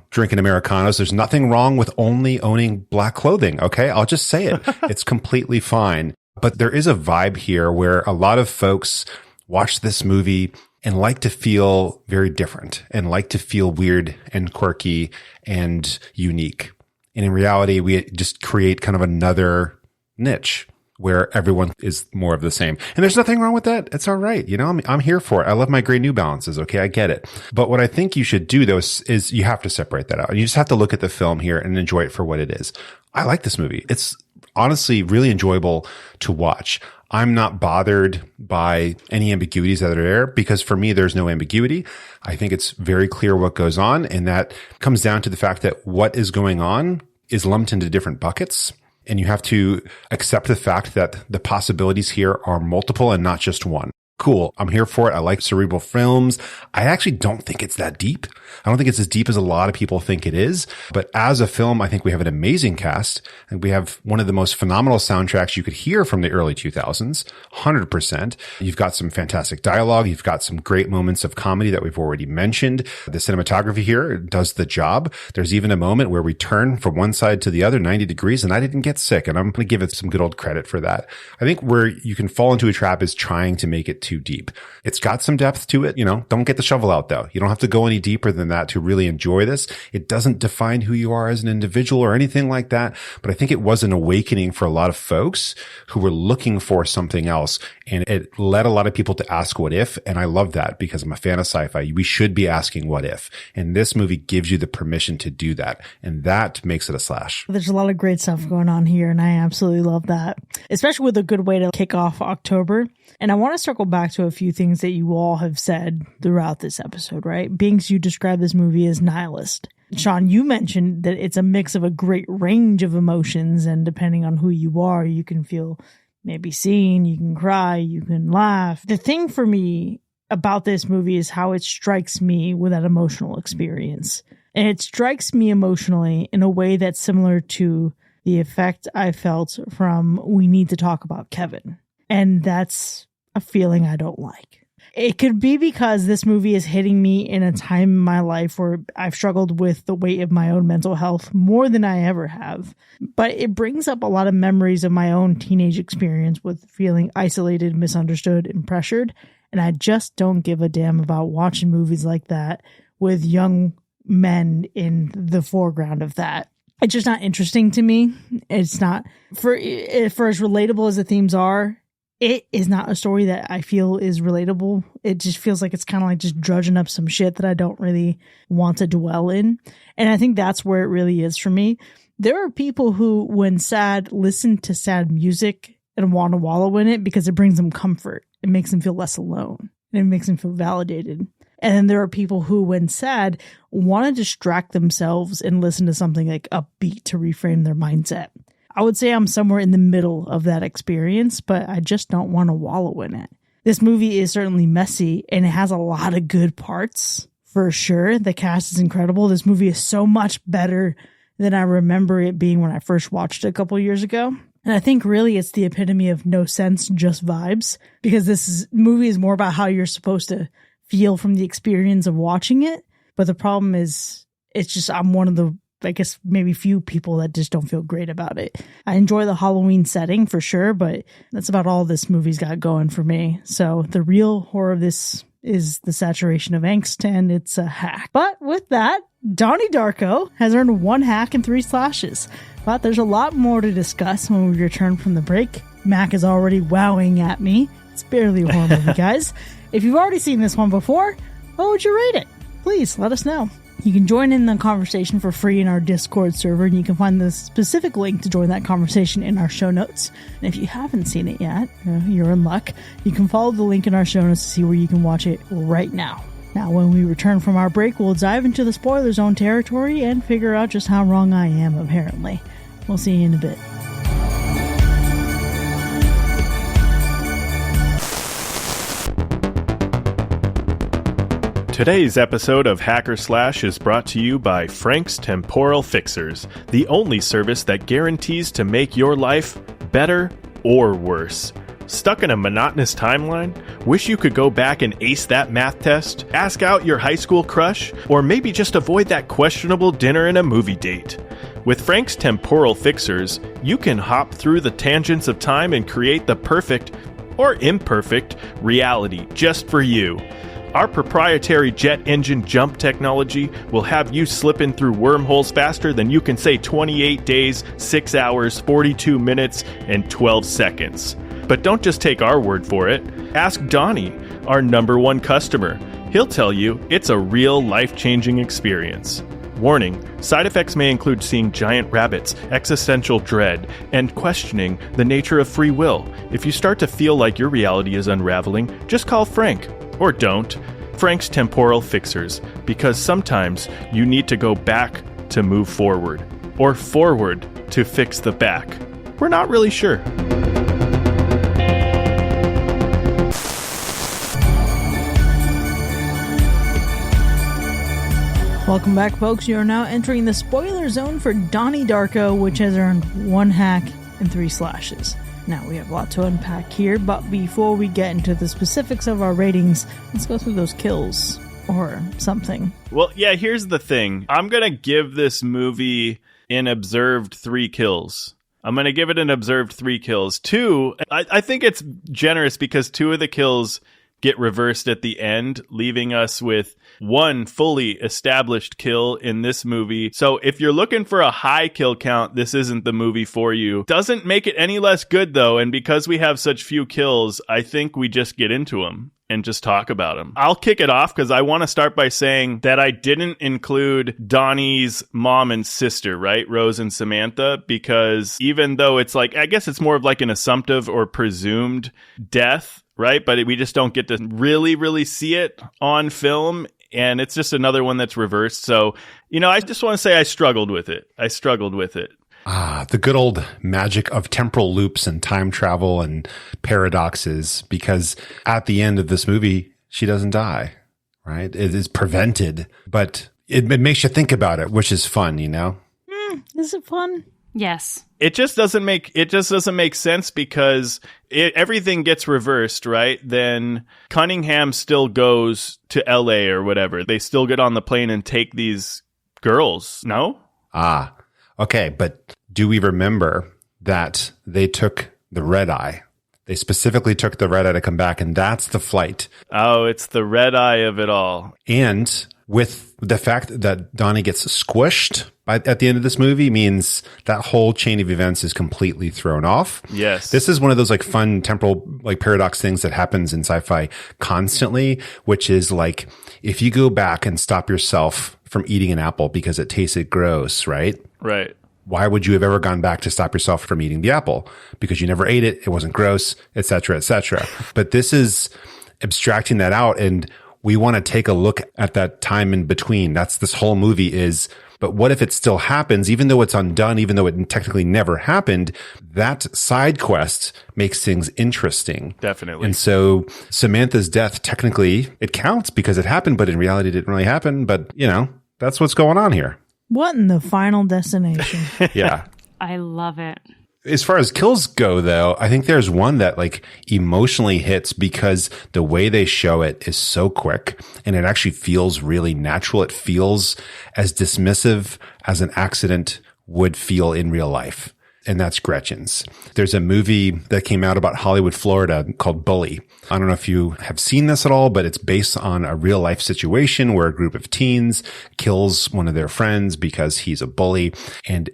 drinking Americanos. There's nothing wrong with only owning black clothing. Okay. I'll just say it. It's completely fine. But there is a vibe here where a lot of folks watch this movie and like to feel very different and like to feel weird and quirky and unique. And in reality, we just create kind of another niche where everyone is more of the same. And there's nothing wrong with that. It's all right. I'm here for it. I love my gray New Balances. Okay. I get it. But what I think you should do though is you have to separate that out. You just have to look at the film here and enjoy it for what it is. I like this movie. It's honestly really enjoyable to watch. I'm not bothered by any ambiguities that are there because for me, there's no ambiguity. I think it's very clear what goes on. And that comes down to the fact that what is going on is lumped into different buckets. And you have to accept the fact that the possibilities here are multiple and not just one. Cool. I'm here for it. I like cerebral films. I actually don't think it's that deep. I don't think it's as deep as a lot of people think it is. But as a film, I think we have an amazing cast and we have one of the most phenomenal soundtracks you could hear from the early 2000s, 100%. You've got some fantastic dialogue. You've got some great moments of comedy that we've already mentioned. The cinematography here does the job. There's even a moment where we turn from one side to the other 90 degrees and I didn't get sick. And I'm going to give it some good old credit for that. I think where you can fall into a trap is trying to make it too deep. It's got some depth to it. Don't get the shovel out though. You don't have to go any deeper than that to really enjoy this. It doesn't define who you are as an individual or anything like that. But I think it was an awakening for a lot of folks who were looking for something else. And it led a lot of people to ask what if. And I love that because I'm a fan of sci-fi. We should be asking what if. And this movie gives you the permission to do that. And that makes it a slash. There's a lot of great stuff going on here. And I absolutely love that, especially with a good way to kick off October. And I want to circle back to a few things that you all have said throughout this episode, right? Binks, you described this movie as nihilist. Sean, you mentioned that it's a mix of a great range of emotions, and depending on who you are, you can feel maybe seen, you can cry, you can laugh. The thing for me about this movie is how it strikes me with that emotional experience. And it strikes me emotionally in a way that's similar to the effect I felt from We Need to Talk About Kevin. And that's a feeling I don't like. It could be because this movie is hitting me in a time in my life where I've struggled with the weight of my own mental health more than I ever have. But it brings up a lot of memories of my own teenage experience with feeling isolated, misunderstood, and pressured. And I just don't give a damn about watching movies like that with young men in the foreground of that. It's just not interesting to me. It's not, for as relatable as the themes are, it is not a story that I feel is relatable. It just feels like it's kind of like just drudging up some shit that I don't really want to dwell in. And I think that's where it really is for me. There are people who, when sad, listen to sad music and want to wallow in it because it brings them comfort. It makes them feel less alone. And it makes them feel validated. And then there are people who, when sad, want to distract themselves and listen to something like upbeat to reframe their mindset. I would say I'm somewhere in the middle of that experience, but I just don't want to wallow in it. This movie is certainly messy and it has a lot of good parts for sure. The cast is incredible. This movie is so much better than I remember it being when I first watched it a couple years ago. And I think really it's the epitome of no sense, just vibes, because movie is more about how you're supposed to feel from the experience of watching it. But the problem is, it's just, I'm one of the, I guess, maybe few people that just don't feel great about it. I enjoy the Halloween setting for sure, but that's about all this movie's got going for me. So the real horror of this is the saturation of angst, and it's a hack. But with that, Donnie Darko has earned 1 hack and 3 slashes. But there's a lot more to discuss when we return from the break. Mac is already wowing at me. It's barely a horror movie, guys. If you've already seen this one before, what would you rate it? Please let us know. You can join in the conversation for free in our Discord server, and you can find the specific link to join that conversation in our show notes. And if you haven't seen it yet, you're in luck. You can follow the link in our show notes to see where you can watch it right now. Now, when we return from our break, we'll dive into the spoiler zone territory and figure out just how wrong I am, apparently. We'll see you in a bit. Today's episode of Hacker Slash is brought to you by Frank's Temporal Fixers, the only service that guarantees to make your life better or worse. Stuck in a monotonous timeline? Wish you could go back and ace that math test? Ask out your high school crush? Or maybe just avoid that questionable dinner and a movie date? With Frank's Temporal Fixers, you can hop through the tangents of time and create the perfect, or imperfect, reality just for you. Our proprietary jet engine jump technology will have you slipping through wormholes faster than you can say 28 days, 6 hours, 42 minutes, and 12 seconds. But don't just take our word for it. Ask Donnie, our #1 customer. He'll tell you it's a real life-changing experience. Warning, side effects may include seeing giant rabbits, existential dread, and questioning the nature of free will. If you start to feel like your reality is unraveling, just call Frank. Or don't. Frank's Temporal Fixers, because sometimes you need to go back to move forward, or forward to fix the back. We're not really sure. Welcome back, folks. You are now entering the spoiler zone for Donnie Darko, which has earned 1 hack and 3 slashes. Now, we have a lot to unpack here, but before we get into the specifics of our ratings, let's go through those kills, or something. Well, yeah, here's the thing. I'm going to give this movie an observed 3 kills. I'm going to give it an observed 3 kills. 2, I think it's generous because 2 of the kills get reversed at the end, leaving us with 1 fully established kill in this movie. So if you're looking for a high kill count, this isn't the movie for you. Doesn't make it any less good, though, and because we have such few kills, I think we just get into them and just talk about them. I'll kick it off because I want to start by saying that I didn't include Donnie's mom and sister, right? Rose and Samantha, because even though it's like, I guess it's more of like an assumptive or presumed death, right? But we just don't get to really see it on film. And it's just another one that's reversed. So, I just want to say I struggled with it. The good old magic of temporal loops and time travel and paradoxes, because at the end of this movie, she doesn't die, right? It is prevented, but it makes you think about it, which is fun, Is it fun? Yes. It just doesn't make sense because everything gets reversed, right? Then Cunningham still goes to LA or whatever. They still get on the plane and take these girls. No? Okay. But do we remember that they took the red eye? They specifically took the red eye to come back, and that's the flight. Oh, it's the red eye of it all. And with the fact that Donnie gets squished at the end of this movie means that whole chain of events is completely thrown off. Yes. This is one of those like fun temporal like paradox things that happens in sci-fi constantly, which is like if you go back and stop yourself from eating an apple because it tasted gross, right? Right. Why would you have ever gone back to stop yourself from eating the apple? Because you never ate it. It wasn't gross, et cetera, et cetera. But this is abstracting that out. And we want to take a look at that time in between. That's this whole movie is, but what if it still happens, even though it's undone, even though it technically never happened? That side quest makes things interesting. Definitely. And so Samantha's death, technically, it counts because it happened, but in reality, it didn't really happen. But, that's what's going on here. What in the Final Destination? Yeah. I love it. As far as kills go, though, I think there's one that like emotionally hits because the way they show it is so quick and it actually feels really natural. It feels as dismissive as an accident would feel in real life. And that's Gretchen's. There's a movie that came out about Hollywood, Florida called Bully. I don't know if you have seen this at all, but it's based on a real life situation where a group of teens kills one of their friends because he's a bully. And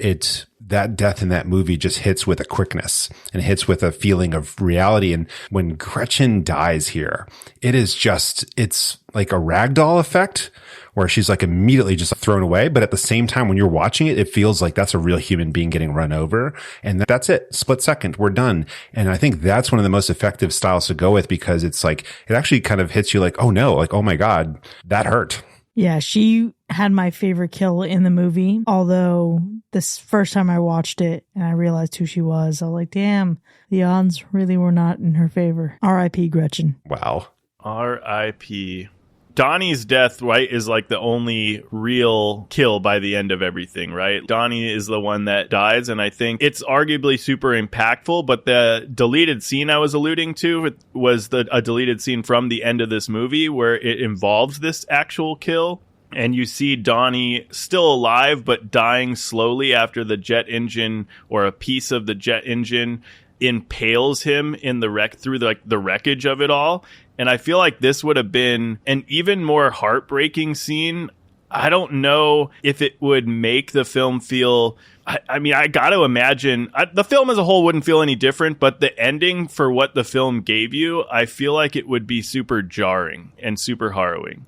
that death in that movie just hits with a quickness and hits with a feeling of reality. And when Gretchen dies here, it's like a ragdoll effect where she's like immediately just thrown away. But at the same time, when you're watching it, it feels like that's a real human being getting run over. And that's it. Split second. We're done. And I think that's one of the most effective styles to go with because it's like, it actually kind of hits you like, oh no, like, oh my God, that hurt. Yeah, she had my favorite kill in the movie. Although this first time I watched it and I realized who she was, I was like, damn, the odds really were not in her favor. R.I.P. Gretchen. Wow. R.I.P. Donnie's death, right, is like the only real kill by the end of everything, right? Donnie is the one that dies, and I think it's arguably super impactful, but the deleted scene I was alluding to was a deleted scene from the end of this movie where it involves this actual kill. And you see Donnie still alive, but dying slowly after the jet engine or a piece of the jet engine impales him in through the wreckage of it all. And I feel like this would have been an even more heartbreaking scene. I don't know if it would make the film feel... I mean, I got to imagine... the film as a whole wouldn't feel any different, but the ending for what the film gave you, I feel like it would be super jarring and super harrowing.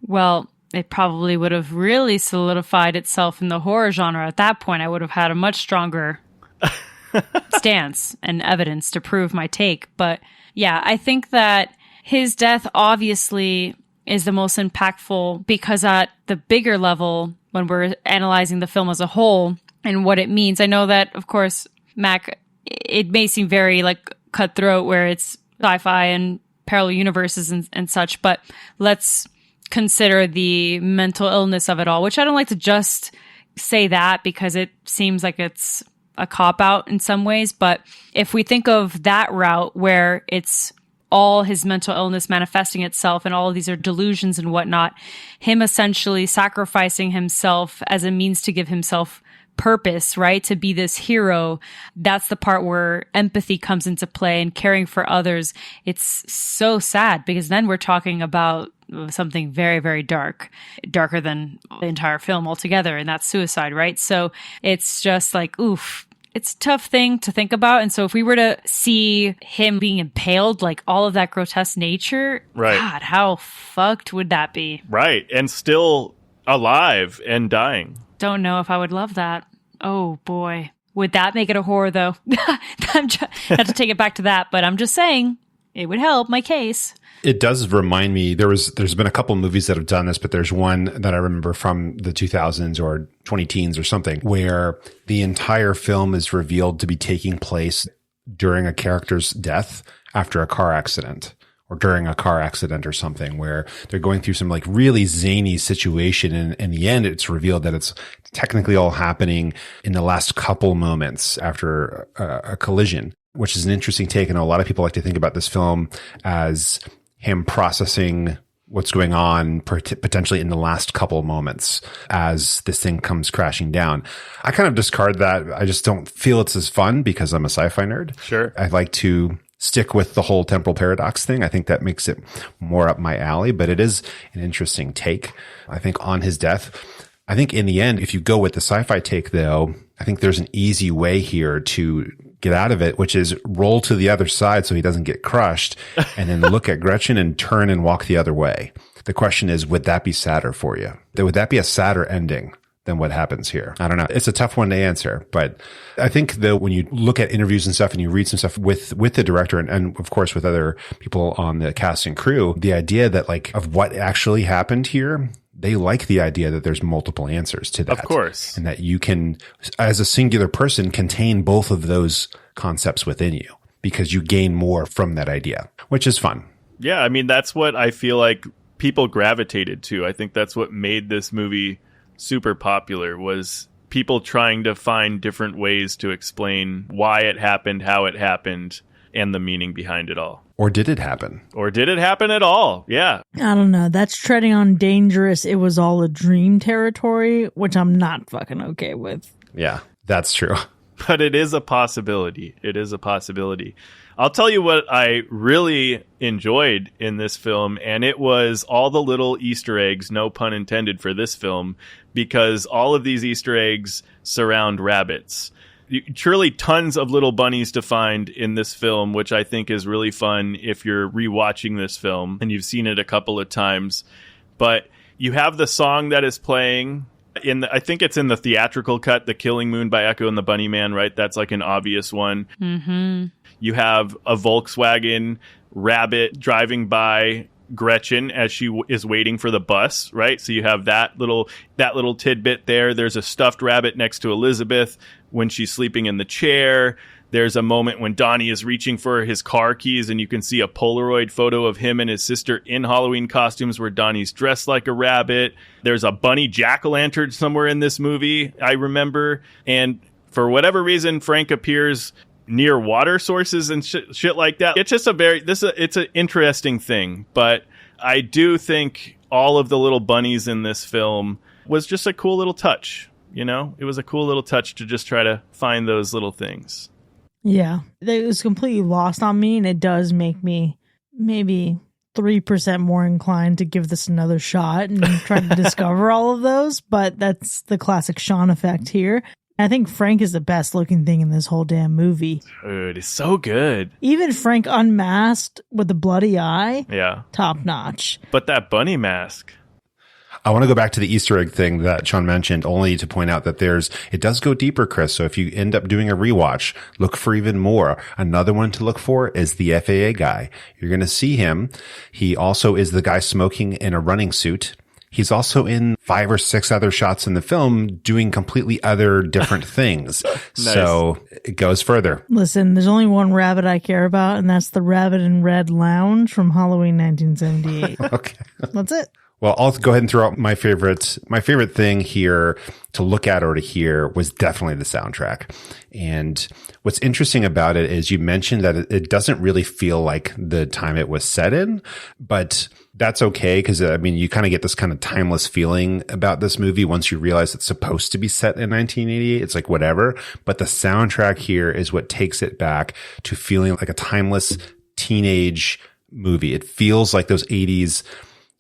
Well, it probably would have really solidified itself in the horror genre. At that point, I would have had a much stronger stance and evidence to prove my take. But yeah, I think that his death obviously is the most impactful because at the bigger level, when we're analyzing the film as a whole and what it means, I know that, of course, Mac, it may seem very like cutthroat where it's sci-fi and parallel universes and such, but let's consider the mental illness of it all, which I don't like to just say that because it seems like it's a cop-out in some ways. But if we think of that route where it's all his mental illness manifesting itself and all of these are delusions and whatnot, him essentially sacrificing himself as a means to give himself purpose, right? To be this hero. That's the part where empathy comes into play and caring for others. It's so sad because then we're talking about something very, very dark, darker than the entire film altogether. And that's suicide, right? So it's just like, oof. It's a tough thing to think about. And so if we were to see him being impaled, like all of that grotesque nature, right. God, how fucked would that be? Right. And still alive and dying. Don't know if I would love that. Oh, boy. Would that make it a horror, though? Not to take it back to that, but I'm just saying it would help my case. It does remind me, there's been a couple movies that have done this, but there's one that I remember from the 2000s or 2010s or something where the entire film is revealed to be taking place during a character's death after a car accident or during a car accident or something where they're going through some like really zany situation. And in the end, it's revealed that it's technically all happening in the last couple moments after a collision, which is an interesting take. I know a lot of people like to think about this film as him processing what's going on potentially in the last couple moments as this thing comes crashing down. I kind of discard that. I just don't feel it's as fun because I'm a sci-fi nerd. Sure. I like to stick with the whole temporal paradox thing. I think that makes it more up my alley, but it is an interesting take, I think, on his death. I think in the end, if you go with the sci-fi take, though, I think there's an easy way here to get out of it, which is roll to the other side so he doesn't get crushed and then look at Gretchen and turn and walk the other way. The question is, would that be sadder for you? Would that be a sadder ending than what happens here? I don't know. It's a tough one to answer, but I think though when you look at interviews and stuff and you read some stuff with the director and of course with other people on the cast and crew, the idea that like of what actually happened here, they like the idea that there's multiple answers to that. Of course. And that you can, as a singular person, contain both of those concepts within you because you gain more from that idea, which is fun. Yeah, I mean, that's what I feel like people gravitated to. I think that's what made this movie super popular, was people trying to find different ways to explain why it happened, how it happened, and the meaning behind it all. Or did it happen? Or did it happen at all? Yeah. I don't know. That's treading on dangerous, it was all a dream territory, which I'm not fucking okay with. Yeah, that's true. But it is a possibility. It is a possibility. I'll tell you what I really enjoyed in this film, and it was all the little Easter eggs, no pun intended for this film, because all of these Easter eggs surround rabbits. Truly tons of little bunnies to find in this film, which I think is really fun if you're rewatching this film and you've seen it a couple of times. But you have the song that is playing I think it's in the theatrical cut, The Killing Moon by Echo and the Bunnyman, right? That's like an obvious one. Mm-hmm. You have a Volkswagen rabbit driving by Gretchen as she is waiting for the bus, right? So you have that little tidbit there. There's a stuffed rabbit next to Elizabeth when she's sleeping in the chair. There's a moment when Donnie is reaching for his car keys, and you can see a Polaroid photo of him and his sister in Halloween costumes where Donnie's dressed like a rabbit. There's a bunny jack-o'-lantern somewhere in this movie, I remember. And for whatever reason, Frank appears near water sources and shit like that. It's just it's an interesting thing. But I do think all of the little bunnies in this film was just a cool little touch. You know, it was a cool little touch to just try to find those little things. Yeah, it was completely lost on me, and it does make me maybe 3% more inclined to give this another shot and try to discover all of those. But that's the classic Sean effect here. I think Frank is the best looking thing in this whole damn movie. Dude, it's so good. Even Frank unmasked with the bloody eye. Yeah. Top notch. But that bunny mask. I want to go back to the Easter egg thing that Sean mentioned, only to point out that it does go deeper, Chris. So if you end up doing a rewatch, look for even more. Another one to look for is the FAA guy. You're going to see him. He also is the guy smoking in a running suit. He's also in 5 or 6 other shots in the film doing completely other different things. Nice. So it goes further. Listen, there's only one rabbit I care about, and that's the Rabbit in Red Lounge from Halloween 1978. Okay. That's it. Well, I'll go ahead and throw out my favorite thing here to look at or to hear was definitely the soundtrack. And what's interesting about it is you mentioned that it doesn't really feel like the time it was set in, but that's okay. Cause I mean, you kind of get this kind of timeless feeling about this movie once you realize it's supposed to be set in 1988. It's like whatever, but the soundtrack here is what takes it back to feeling like a timeless teenage movie. It feels like those 80s,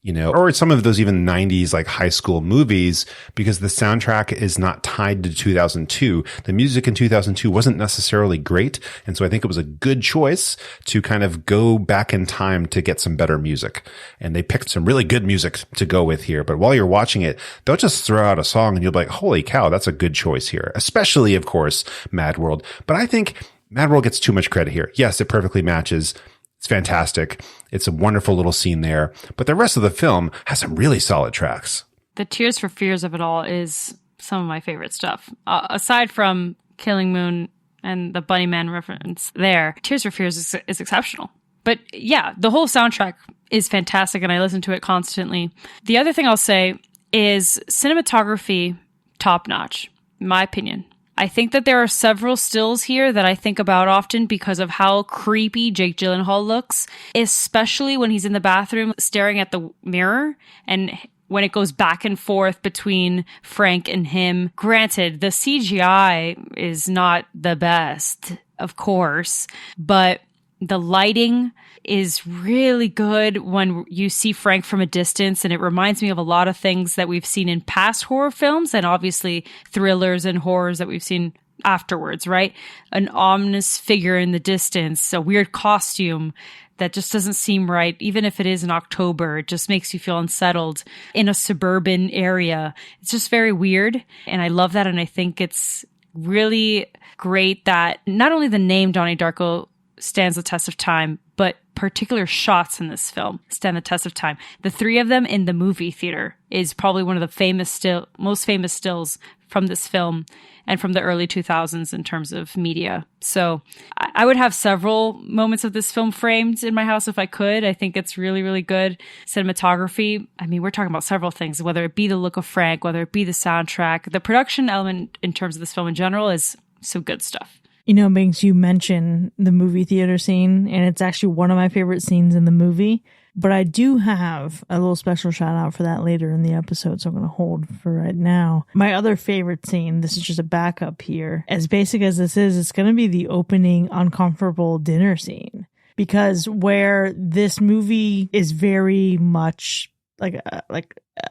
you know, or some of those even 90s like high school movies, because the soundtrack is not tied to 2002. The music in 2002 wasn't necessarily great. And so I think it was a good choice to kind of go back in time to get some better music. And they picked some really good music to go with here. But while you're watching it, they'll just throw out a song and you'll be like, holy cow, that's a good choice here. Especially, of course, Mad World. But I think Mad World gets too much credit here. Yes, it perfectly matches. It's fantastic. It's a wonderful little scene there. But the rest of the film has some really solid tracks. The Tears for Fears of it all is some of my favorite stuff. Aside from Killing Moon and the Bunnyman reference there, Tears for Fears is exceptional. But yeah, the whole soundtrack is fantastic, and I listen to it constantly. The other thing I'll say is cinematography, top-notch, in my opinion. I think that there are several stills here that I think about often because of how creepy Jake Gyllenhaal looks, especially when he's in the bathroom staring at the mirror and when it goes back and forth between Frank and him. Granted, the CGI is not the best, of course, but the lighting is really good when you see Frank from a distance, and it reminds me of a lot of things that we've seen in past horror films and obviously thrillers and horrors that we've seen afterwards, right? An ominous figure in the distance, a weird costume that just doesn't seem right. Even if it is in October, it just makes you feel unsettled in a suburban area. It's just very weird, and I love that, and I think it's really great that not only the name Donnie Darko stands the test of time, but particular shots in this film stand the test of time. The three of them in the movie theater is probably one of the most famous stills from this film and from the early 2000s in terms of media. So I would have several moments of this film framed in my house if I could. I think it's really, really good. Cinematography, I mean, we're talking about several things, whether it be the look of Frank, whether it be the soundtrack. The production element in terms of this film in general is some good stuff. You know, Binks, you mentioned the movie theater scene, and it's actually one of my favorite scenes in the movie. But I do have a little special shout out for that later in the episode, so I'm going to hold for right now. My other favorite scene, this is just a backup here, as basic as this is, it's going to be the opening uncomfortable dinner scene. Because where this movie is very much like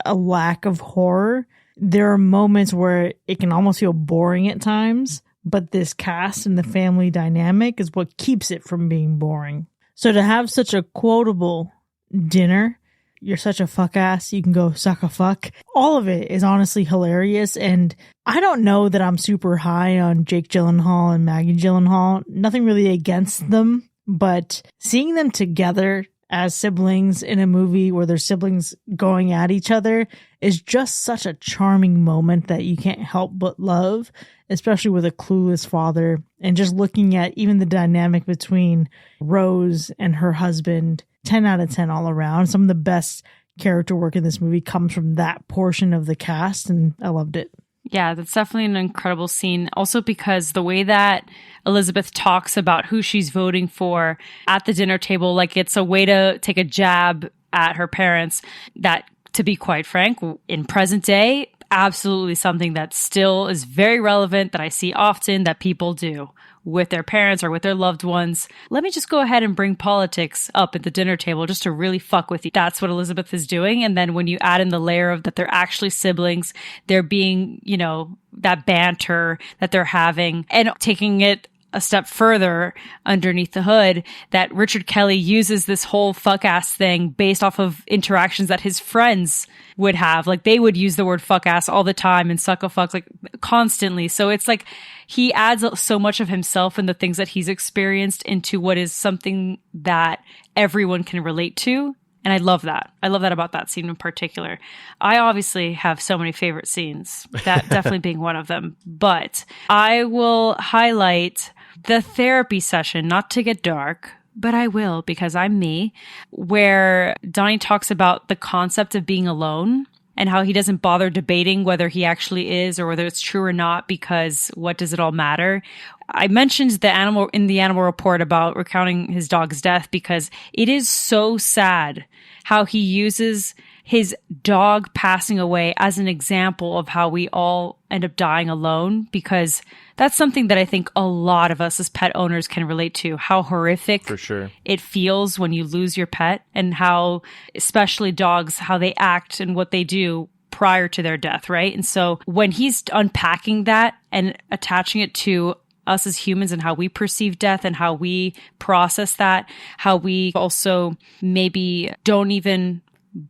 a lack of horror, there are moments where it can almost feel boring at times. But this cast and the family dynamic is what keeps it from being boring. So to have such a quotable dinner, you're such a fuck ass, you can go suck a fuck. All of it is honestly hilarious. And I don't know that I'm super high on Jake Gyllenhaal and Maggie Gyllenhaal. Nothing really against them, but seeing them together as siblings in a movie where they're siblings going at each other is just such a charming moment that you can't help but love, especially with a clueless father. And just looking at even the dynamic between Rose and her husband, 10 out of 10 all around. Some of the best character work in this movie comes from that portion of the cast, and I loved it. Yeah, that's definitely an incredible scene. Also because the way that Elizabeth talks about who she's voting for at the dinner table, like it's a way to take a jab at her parents that, to be quite frank, in present day, absolutely something that still is very relevant that I see often that people do with their parents or with their loved ones. Let me just go ahead and bring politics up at the dinner table just to really fuck with you. That's what Elizabeth is doing. And then when you add in the layer of that they're actually siblings, they're being, you know, that banter that they're having and taking it a step further underneath the hood, that Richard Kelly uses this whole fuck ass thing based off of interactions that his friends would have. Like they would use the word fuck ass all the time and suck a fuck like constantly. So it's like he adds so much of himself and the things that he's experienced into what is something that everyone can relate to. And I love that. I love that about that scene in particular. I obviously have so many favorite scenes, that definitely being one of them. But I will highlight the therapy session, not to get dark, but I will because I'm me, where Donnie talks about the concept of being alone and how he doesn't bother debating whether he actually is or whether it's true or not, because what does it all matter? I mentioned the animal report about recounting his dog's death because it is so sad how he uses his dog passing away as an example of how we all end up dying alone, because that's something that I think a lot of us as pet owners can relate to, how horrific For sure. it feels when you lose your pet and how, especially dogs, how they act and what they do prior to their death, right? And so when he's unpacking that and attaching it to us as humans and how we perceive death and how we process that, how we also maybe don't even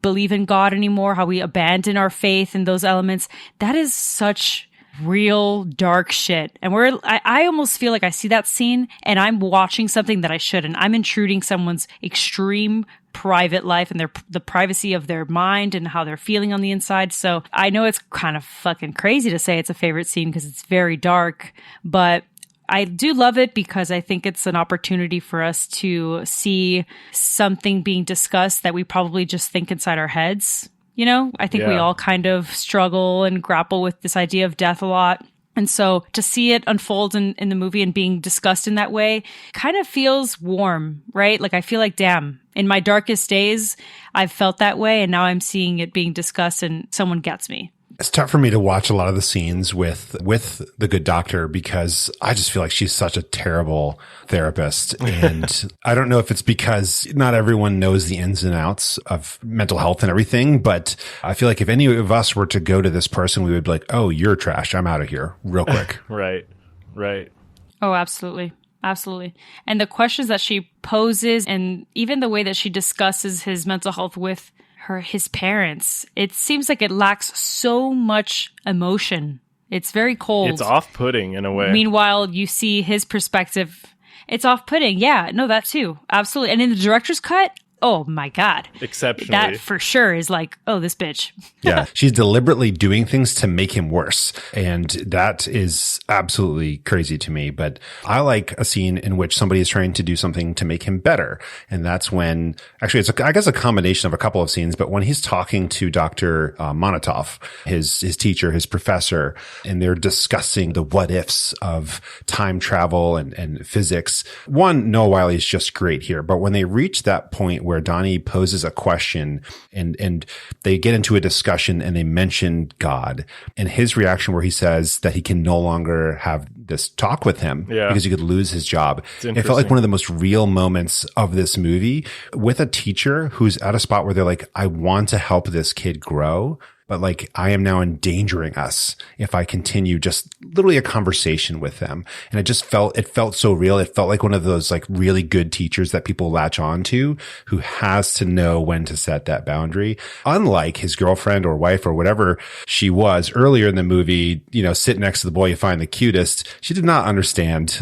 believe in God anymore, how we abandon our faith in those elements, that is such real dark shit. And I almost feel like I see that scene and I'm watching something that I shouldn't. I'm intruding someone's extreme private life and the privacy of their mind and how they're feeling on the inside. So I know it's kind of fucking crazy to say it's a favorite scene because it's very dark, but I do love it because I think it's an opportunity for us to see something being discussed that we probably just think inside our heads. You know, I think we all kind of struggle and grapple with this idea of death a lot. And so to see it unfold in the movie and being discussed in that way kind of feels warm, right? Like I feel like, damn, in my darkest days, I've felt that way. And now I'm seeing it being discussed and someone gets me. It's tough for me to watch a lot of the scenes with the good doctor because I just feel like she's such a terrible therapist. And I don't know if it's because not everyone knows the ins and outs of mental health and everything, but I feel like if any of us were to go to this person, we would be like, oh, you're trash. I'm out of here real quick. Right. Oh, absolutely. Absolutely. And the questions that she poses and even the way that she discusses his mental health with his parents, it seems like it lacks so much emotion. It's very cold. It's off-putting in a way. Meanwhile, you see his perspective It's off-putting. Yeah, no, that too. Absolutely. And in the director's cut, oh my God. Exceptionally. That for sure is like, oh, this bitch. Yeah. She's deliberately doing things to make him worse. And that is absolutely crazy to me. But I like a scene in which somebody is trying to do something to make him better. And that's when, actually, it's, I guess, a combination of a couple of scenes. But when he's talking to Dr. Monotov, his teacher, his professor, and they're discussing the what ifs of time travel and physics. One, Noah Wyle is just great here. But when they reach that point where Donnie poses a question and they get into a discussion and they mention God, and his reaction where he says that he can no longer have this talk with him because he could lose his job. It felt like one of the most real moments of this movie with a teacher who's at a spot where they're like, I want to help this kid grow, but like I am now endangering us if I continue just literally a conversation with them. And it felt so real. It felt like one of those like really good teachers that people latch on to, who has to know when to set that boundary. Unlike his girlfriend or wife or whatever she was earlier in the movie, sit next to the boy you find the cutest. She did not understand,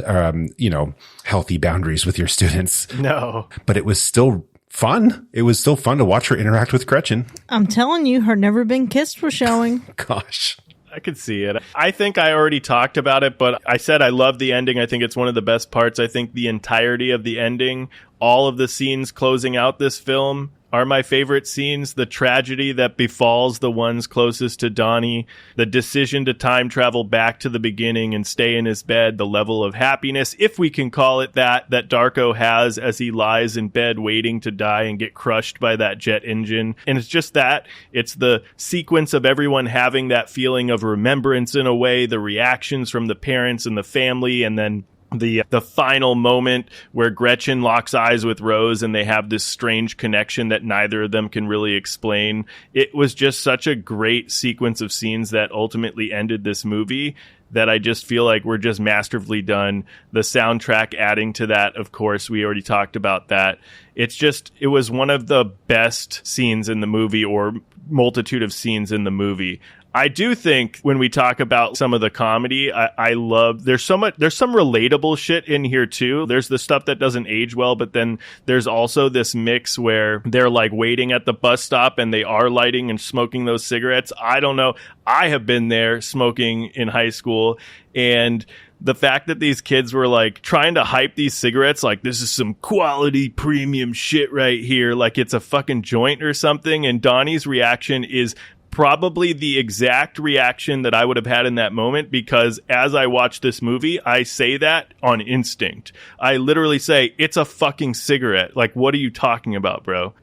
healthy boundaries with your students. No, but it was still fun. It was still fun to watch her interact with Gretchen. I'm telling you, her Never Been Kissed was showing. Gosh. I could see it. I think I already talked about it, but I said I love the ending. I think it's one of the best parts. I think the entirety of the ending, all of the scenes closing out this film are my favorite scenes. The tragedy that befalls the ones closest to Donnie, the decision to time travel back to the beginning and stay in his bed, the level of happiness, if we can call it that Darko has as he lies in bed waiting to die and get crushed by that jet engine. And it's just that. It's the sequence of everyone having that feeling of remembrance in a way, the reactions from the parents and the family, and then the final moment where Gretchen locks eyes with Rose and they have this strange connection that neither of them can really explain. It was just such a great sequence of scenes that ultimately ended this movie that I just feel like were just masterfully done. The soundtrack adding to that, of course, we already talked about that. It was one of the best scenes in the movie, or multitude of scenes in the movie. I do think when we talk about some of the comedy, I love, there's some relatable shit in here too. There's the stuff that doesn't age well, but then there's also this mix where they're like waiting at the bus stop and they are lighting and smoking those cigarettes. I don't know. I have been there smoking in high school, and the fact that these kids were like trying to hype these cigarettes, like this is some quality premium shit right here, like it's a fucking joint or something. And Donnie's reaction is probably the exact reaction that I would have had in that moment, because as I watch this movie, I say that on instinct. I literally say, it's a fucking cigarette. Like, what are you talking about, bro?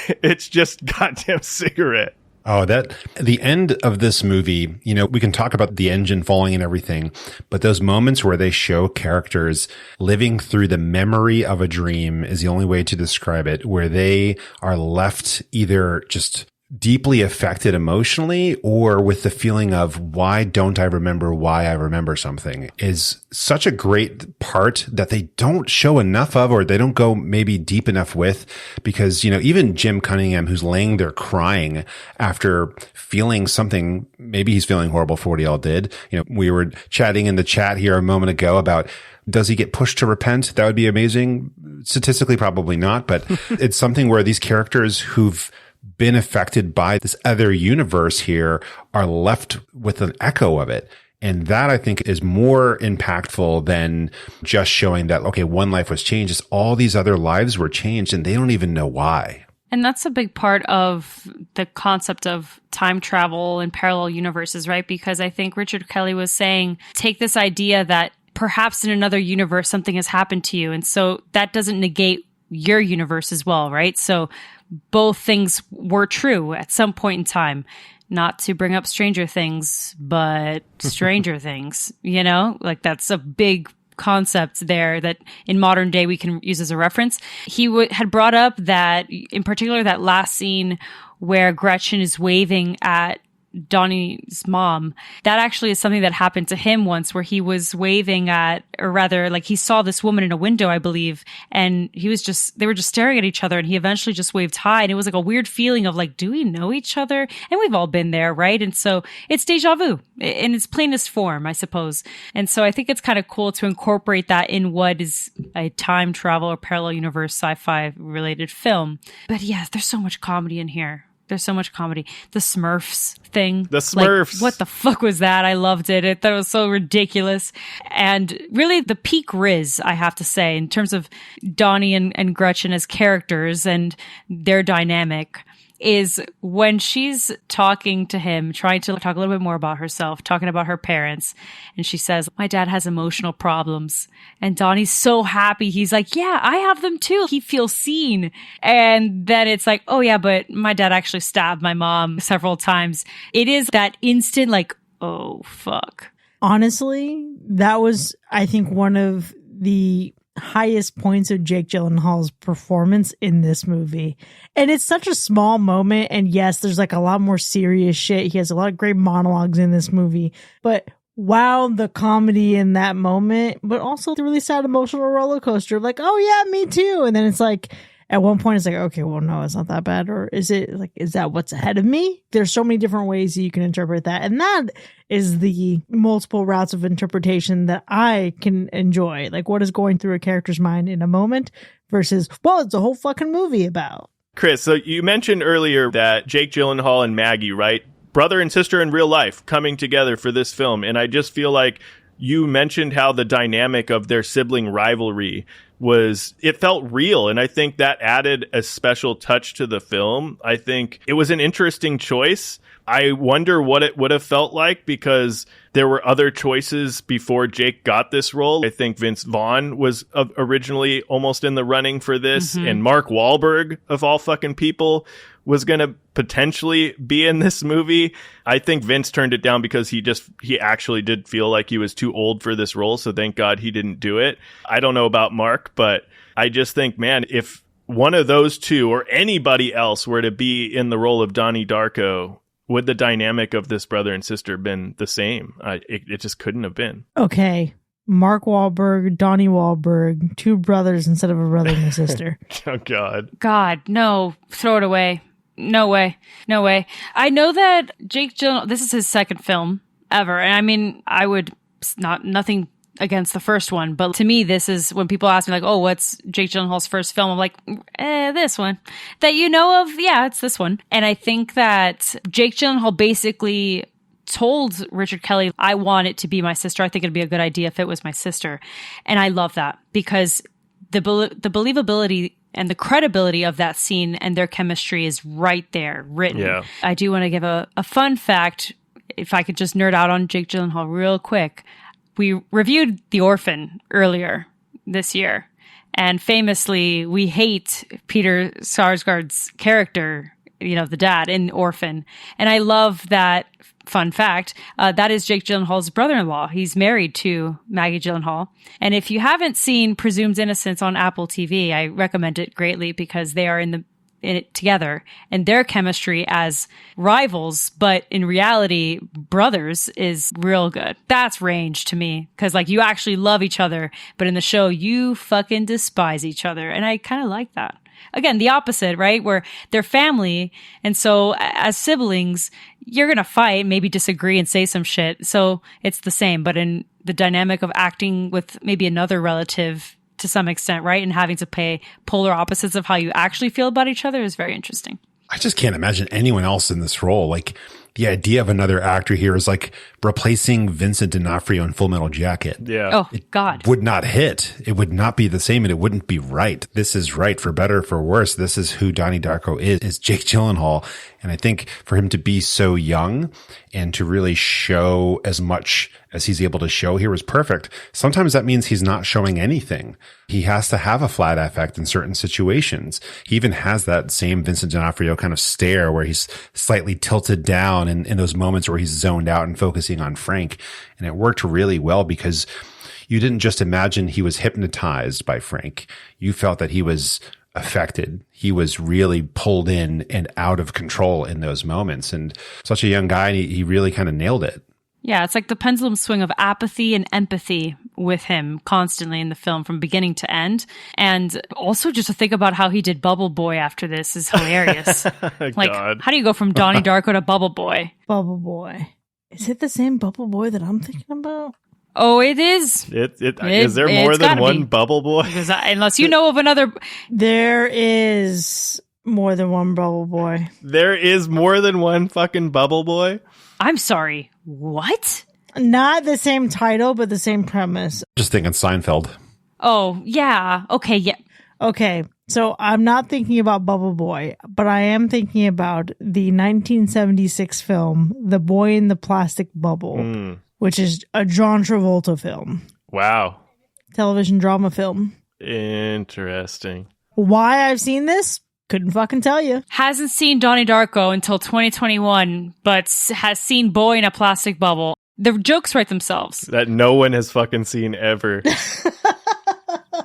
It's just goddamn cigarette. Oh, the end of this movie, we can talk about the engine falling and everything, but those moments where they show characters living through the memory of a dream is the only way to describe it, where they are left either just deeply affected emotionally or with the feeling of why don't I remember something, is such a great part that they don't show enough of, or they don't go maybe deep enough with, because, even Jim Cunningham, who's laying there crying after feeling something, maybe he's feeling horrible for what he all did. We were chatting in the chat here a moment ago about, does he get pushed to repent? That would be amazing. Statistically, probably not, but it's something where these characters who've been affected by this other universe here are left with an echo of it. And that, I think, is more impactful than just showing that, okay, one life was changed. It's all these other lives were changed and they don't even know why. And that's a big part of the concept of time travel and parallel universes, right? Because I think Richard Kelly was saying, take this idea that perhaps in another universe something has happened to you. And so that doesn't negate your universe as well, right? So both things were true at some point in time. Not to bring up Stranger Things, but Stranger Things, like that's a big concept there that in modern day we can use as a reference. He had brought up that, in particular, that last scene where Gretchen is waving at Donnie's mom, that actually is something that happened to him once, where he was waving at, or rather, like, he saw this woman in a window, I believe, and they were just staring at each other, and he eventually just waved hi, and it was like a weird feeling of like, do we know each other? And we've all been there, right? And so it's deja vu in its plainest form, I suppose. And so I think it's kind of cool to incorporate that in what is a time travel or parallel universe sci-fi related film. But yes, there's so much comedy in here. There's so much comedy. The Smurfs thing. The Smurfs. Like, what the fuck was that? I loved it. I thought it was so ridiculous. And really the peak Riz, I have to say, in terms of Donnie and Gretchen as characters and their dynamic, is when she's talking to him, trying to talk a little bit more about herself, talking about her parents. And she says, my dad has emotional problems. And Donnie's so happy. He's like, yeah, I have them too. He feels seen. And then it's like, oh yeah, but my dad actually stabbed my mom several times. It is that instant like, oh fuck. Honestly, that was, I think, one of the highest points of Jake Gyllenhaal's performance in this movie. And it's such a small moment. And yes, there's like a lot more serious shit. He has a lot of great monologues in this movie. But wow, the comedy in that moment, but also the really sad emotional roller coaster of like, oh yeah, me too. And then it's like, at one point it's like, okay, well, no, it's not that bad. Or is it like, is that what's ahead of me? There's so many different ways that you can interpret that. And that is the multiple routes of interpretation that I can enjoy. Like, what is going through a character's mind in a moment versus, well, it's a whole fucking movie about. Chris, so you mentioned earlier that Jake Gyllenhaal and Maggie, right? Brother and sister in real life coming together for this film. And I just feel like you mentioned how the dynamic of their sibling rivalry it felt real. And I think that added a special touch to the film. I think it was an interesting choice. I wonder what it would have felt like, because there were other choices before Jake got this role. I think Vince Vaughn was originally almost in the running for this. Mm-hmm. And Mark Wahlberg, of all fucking people, was going to potentially be in this movie. I think Vince turned it down because he actually did feel like he was too old for this role. So thank God he didn't do it. I don't know about Mark, but I just think, man, if one of those two or anybody else were to be in the role of Donnie Darko, would the dynamic of this brother and sister been the same? It just couldn't have been. Okay. Mark Wahlberg, Donnie Wahlberg, two brothers instead of a brother and a sister. Oh, God. God, no. Throw it away. No way. No way. I know that Jake Gyllenhaal, this is his second film ever. And I mean, I would nothing against the first one, but to me, this is when people ask me like, oh, what's Jake Gyllenhaal's first film? I'm like, this one that you know of. Yeah, it's this one. And I think that Jake Gyllenhaal basically told Richard Kelly, I want it to be my sister. I think it'd be a good idea if it was my sister. And I love that, because the believability and the credibility of that scene and their chemistry is right there written. Yeah. I do want to give a fun fact, if I could just nerd out on Jake Gyllenhaal real quick. We reviewed The Orphan earlier this year, and famously, we hate Peter Sarsgaard's character, the dad in Orphan. And I love that fun fact. That is Jake Gyllenhaal's brother-in-law. He's married to Maggie Gyllenhaal. And if you haven't seen Presumed Innocence on Apple TV, I recommend it greatly, because they are in it together, and their chemistry as rivals, but in reality, brothers, is real good. That's range to me, because like, you actually love each other, but in the show, you fucking despise each other. And I kind of like that. Again, the opposite, right? Where they're family. And so as siblings, you're going to fight, maybe disagree and say some shit. So it's the same, but in the dynamic of acting with maybe another relative to some extent, right? And having to pay polar opposites of how you actually feel about each other is very interesting. I just can't imagine anyone else in this role. Like, the idea of another actor here is like replacing Vincent D'Onofrio in Full Metal Jacket. Yeah. Oh, God. Would not hit. It would not be the same, and it wouldn't be right. This is right, for better, for worse. This is who Donnie Darko is Jake Gyllenhaal. And I think for him to be so young and to really show as much as he's able to show here is perfect. Sometimes that means he's not showing anything. He has to have a flat affect in certain situations. He even has that same Vincent D'Onofrio kind of stare where he's slightly tilted down in those moments where he's zoned out and focusing on Frank. And it worked really well, because you didn't just imagine he was hypnotized by Frank. You felt that he was affected. He was really pulled in and out of control in those moments. And such a young guy, and he really kind of nailed it. Yeah, it's like the pendulum swing of apathy and empathy with him constantly in the film from beginning to end. And also just to think about how he did Bubble Boy after this is hilarious. Like, God. how do you go from Donnie Darko to Bubble Boy? Bubble Boy. Is it the same Bubble Boy that I'm thinking about? Oh, it is. Is there more it's than gotta one be. Bubble Boy? Because unless you know of another. There is more than one Bubble Boy. There is more than one fucking Bubble Boy? I'm sorry. What? Not the same title, but the same premise. Just thinking Seinfeld. Oh, yeah. Okay, yeah. Okay, so I'm not thinking about Bubble Boy, but I am thinking about the 1976 film, The Boy in the Plastic Bubble, which is a John Travolta film. Wow. Television drama film. Interesting. Why I've seen this? Couldn't fucking tell you. Hasn't seen Donnie Darko until 2021, but has seen Boy in a Plastic Bubble. The jokes write themselves. That no one has fucking seen ever.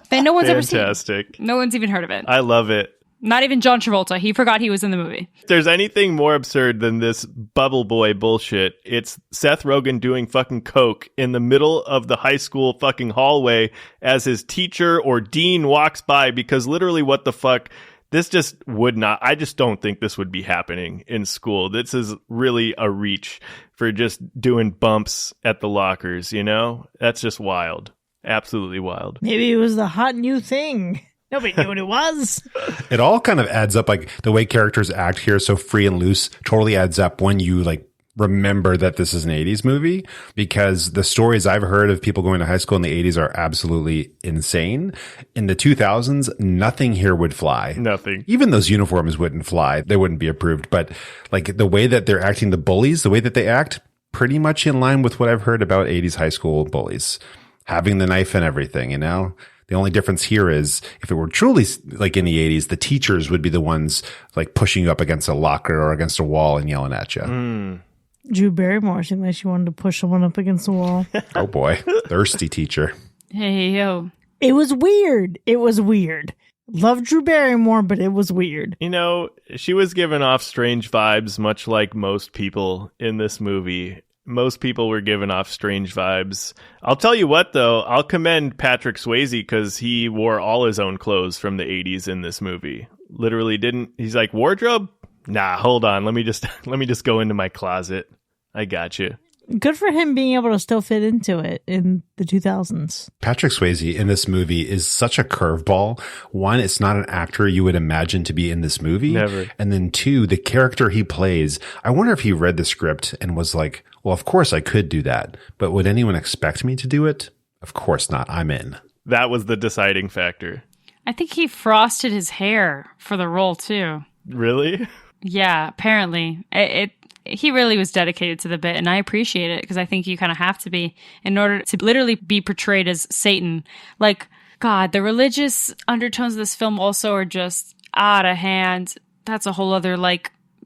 That no one's ever Fantastic. seen. No one's even heard of it. I love it. Not even John Travolta. He forgot he was in the movie. If there's anything more absurd than this Bubble Boy bullshit, it's Seth Rogen doing fucking coke in the middle of the high school fucking hallway as his teacher or dean walks by, because literally what the fuck? This just would not, I just don't think this would be happening in school. This is really a reach for just doing bumps at the lockers, you know? That's just wild. Absolutely wild. Maybe it was the hot new thing. Nobody knew what it was. It all kind of adds up, like the way characters act here, so free and loose, totally adds up when you like remember that this is an 80s movie, because the stories I've heard of people going to high school in the 80s are absolutely insane. In the 2000s, nothing here would fly. Nothing. Even those uniforms wouldn't fly. They wouldn't be approved. But like the way that they're acting, the bullies, the way that they act, pretty much in line with what I've heard about 80s high school bullies. Having the knife and everything, you know? The only difference here is if it were truly like in the 80s, the teachers would be the ones like pushing you up against a locker or against a wall and yelling at you. Drew Barrymore seemed like she wanted to push someone up against the wall. Oh boy. Thirsty teacher. Hey, yo. It was weird. It was weird. Love Drew Barrymore, but it was weird. You know, she was giving off strange vibes, much like most people in this movie. Most people were giving off strange vibes. I'll tell you what, though, I'll commend Patrick Swayze because he wore all his own clothes from the 80s in this movie. Literally didn't. He's like, wardrobe? Nah, hold on. Let me just go into my closet. I got you. Good for him being able to still fit into it in the 2000s. Patrick Swayze in this movie is such a curveball. One, it's not an actor you would imagine to be in this movie. Never. And then two, the character he plays, I wonder if he read the script and was like, well, of course I could do that, but would anyone expect me to do it? Of course not. I'm in. That was the deciding factor. I think he frosted his hair for the role, too. Really? Yeah, apparently. He really was dedicated to the bit, and I appreciate it because I think you kind of have to be in order to literally be portrayed as Satan. Like, God, the religious undertones of this film also are just out of hand. That's a whole other,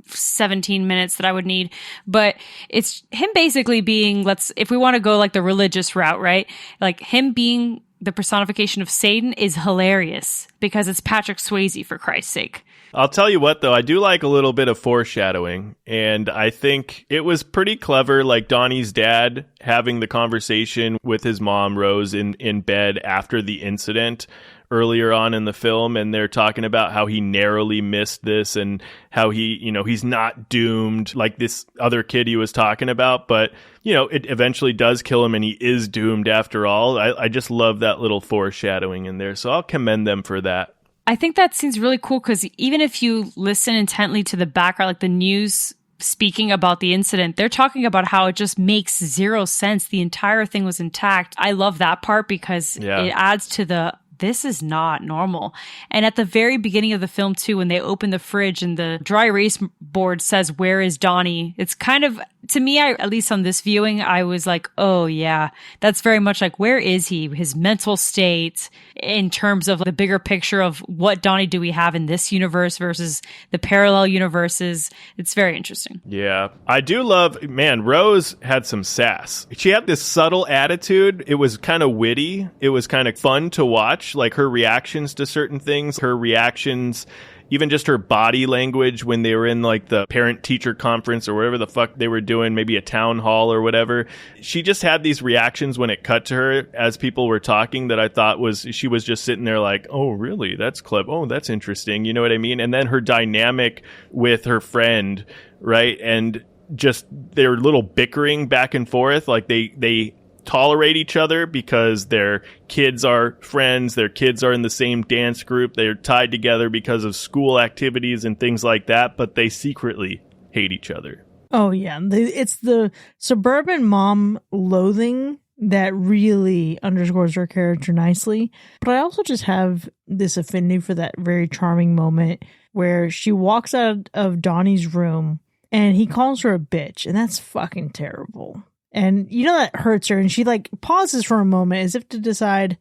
17 minutes that I would need. But it's him basically being, if we want to go the religious route, right? Like him being the personification of Satan is hilarious because it's Patrick Swayze, for Christ's sake. I'll tell you what, though, I do like a little bit of foreshadowing, and I think it was pretty clever, like Donnie's dad having the conversation with his mom, Rose, in bed after the incident earlier on in the film, and they're talking about how he narrowly missed this and how he's not doomed like this other kid he was talking about, but, it eventually does kill him and he is doomed after all. I just love that little foreshadowing in there, so I'll commend them for that. I think that seems really cool because even if you listen intently to the background, like the news speaking about the incident, they're talking about how it just makes zero sense. The entire thing was intact. I love that part because it adds to this is not normal. And at the very beginning of the film, too, when they open the fridge and the dry erase board says, "Where is Donnie?" It's kind of, to me, at least on this viewing, I was like, oh, yeah, that's very much like, where is he? His mental state in terms of the bigger picture of what Donnie do we have in this universe versus the parallel universes. It's very interesting. Yeah, I do love, man, Rose had some sass. She had this subtle attitude. It was kind of witty. It was kind of fun to watch. watch like her reactions to certain things, her reactions, even just her body language when they were in like the parent teacher conference or whatever the fuck they were doing, maybe a town hall or whatever. She just had these reactions when it cut to her as people were talking that I thought she was just sitting there like, oh, really? That's clever. Oh, that's interesting. You know what I mean? And then her dynamic with her friend, right? And just their little bickering back and forth. Like they tolerate each other because their kids are friends, their kids are in the same dance group, they're tied together because of school activities and things like that, but they secretly hate each other. Oh yeah, it's the suburban mom loathing that really underscores her character nicely. But I also just have this affinity for that very charming moment where she walks out of Donnie's room and he calls her a bitch, and that's fucking terrible. And you know that hurts her, and she like pauses for a moment as if to decide,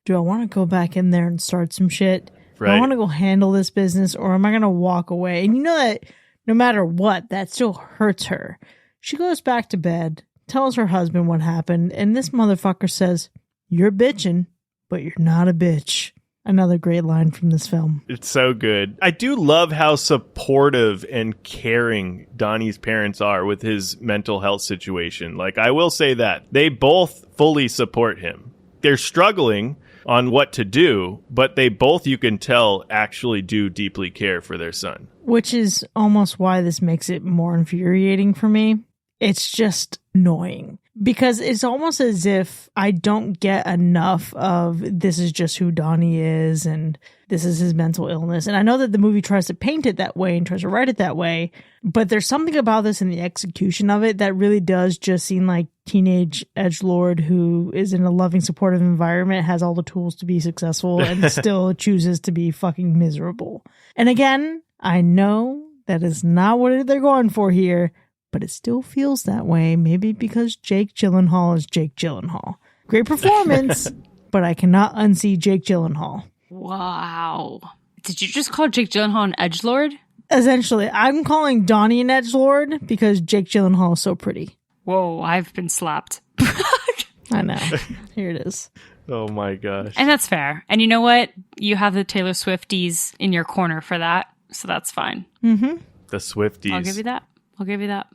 do I want to go back in there and start some shit? Right. Do I want to go handle this business, or am I going to walk away? And you know that no matter what, that still hurts her. She goes back to bed, tells her husband what happened, and this motherfucker says, you're bitching, but you're not a bitch. Another great line from this film. It's so good. I do love how supportive and caring Donnie's parents are with his mental health situation. Like, I will say that. They both fully support him. They're struggling on what to do, but they both, you can tell, actually do deeply care for their son. Which is almost why this makes it more infuriating for me. It's just annoying. Because it's almost as if I don't get enough of this is just who Donnie is and this is his mental illness. And I know that the movie tries to paint it that way and tries to write it that way, but there's something about this in the execution of it that really does just seem like teenage edgelord who is in a loving, supportive environment, has all the tools to be successful, and still chooses to be fucking miserable. And again, I know that is not what they're going for here, but it still feels that way, maybe because Jake Gyllenhaal is Jake Gyllenhaal. Great performance, but I cannot unsee Jake Gyllenhaal. Wow. Did you just call Jake Gyllenhaal an edgelord? Essentially, I'm calling Donnie an edgelord because Jake Gyllenhaal is so pretty. Whoa, I've been slapped. I know. Here it is. Oh my gosh. And that's fair. And you know what? You have the Taylor Swifties in your corner for that, so that's fine. Mm-hmm. The Swifties. I'll give you that.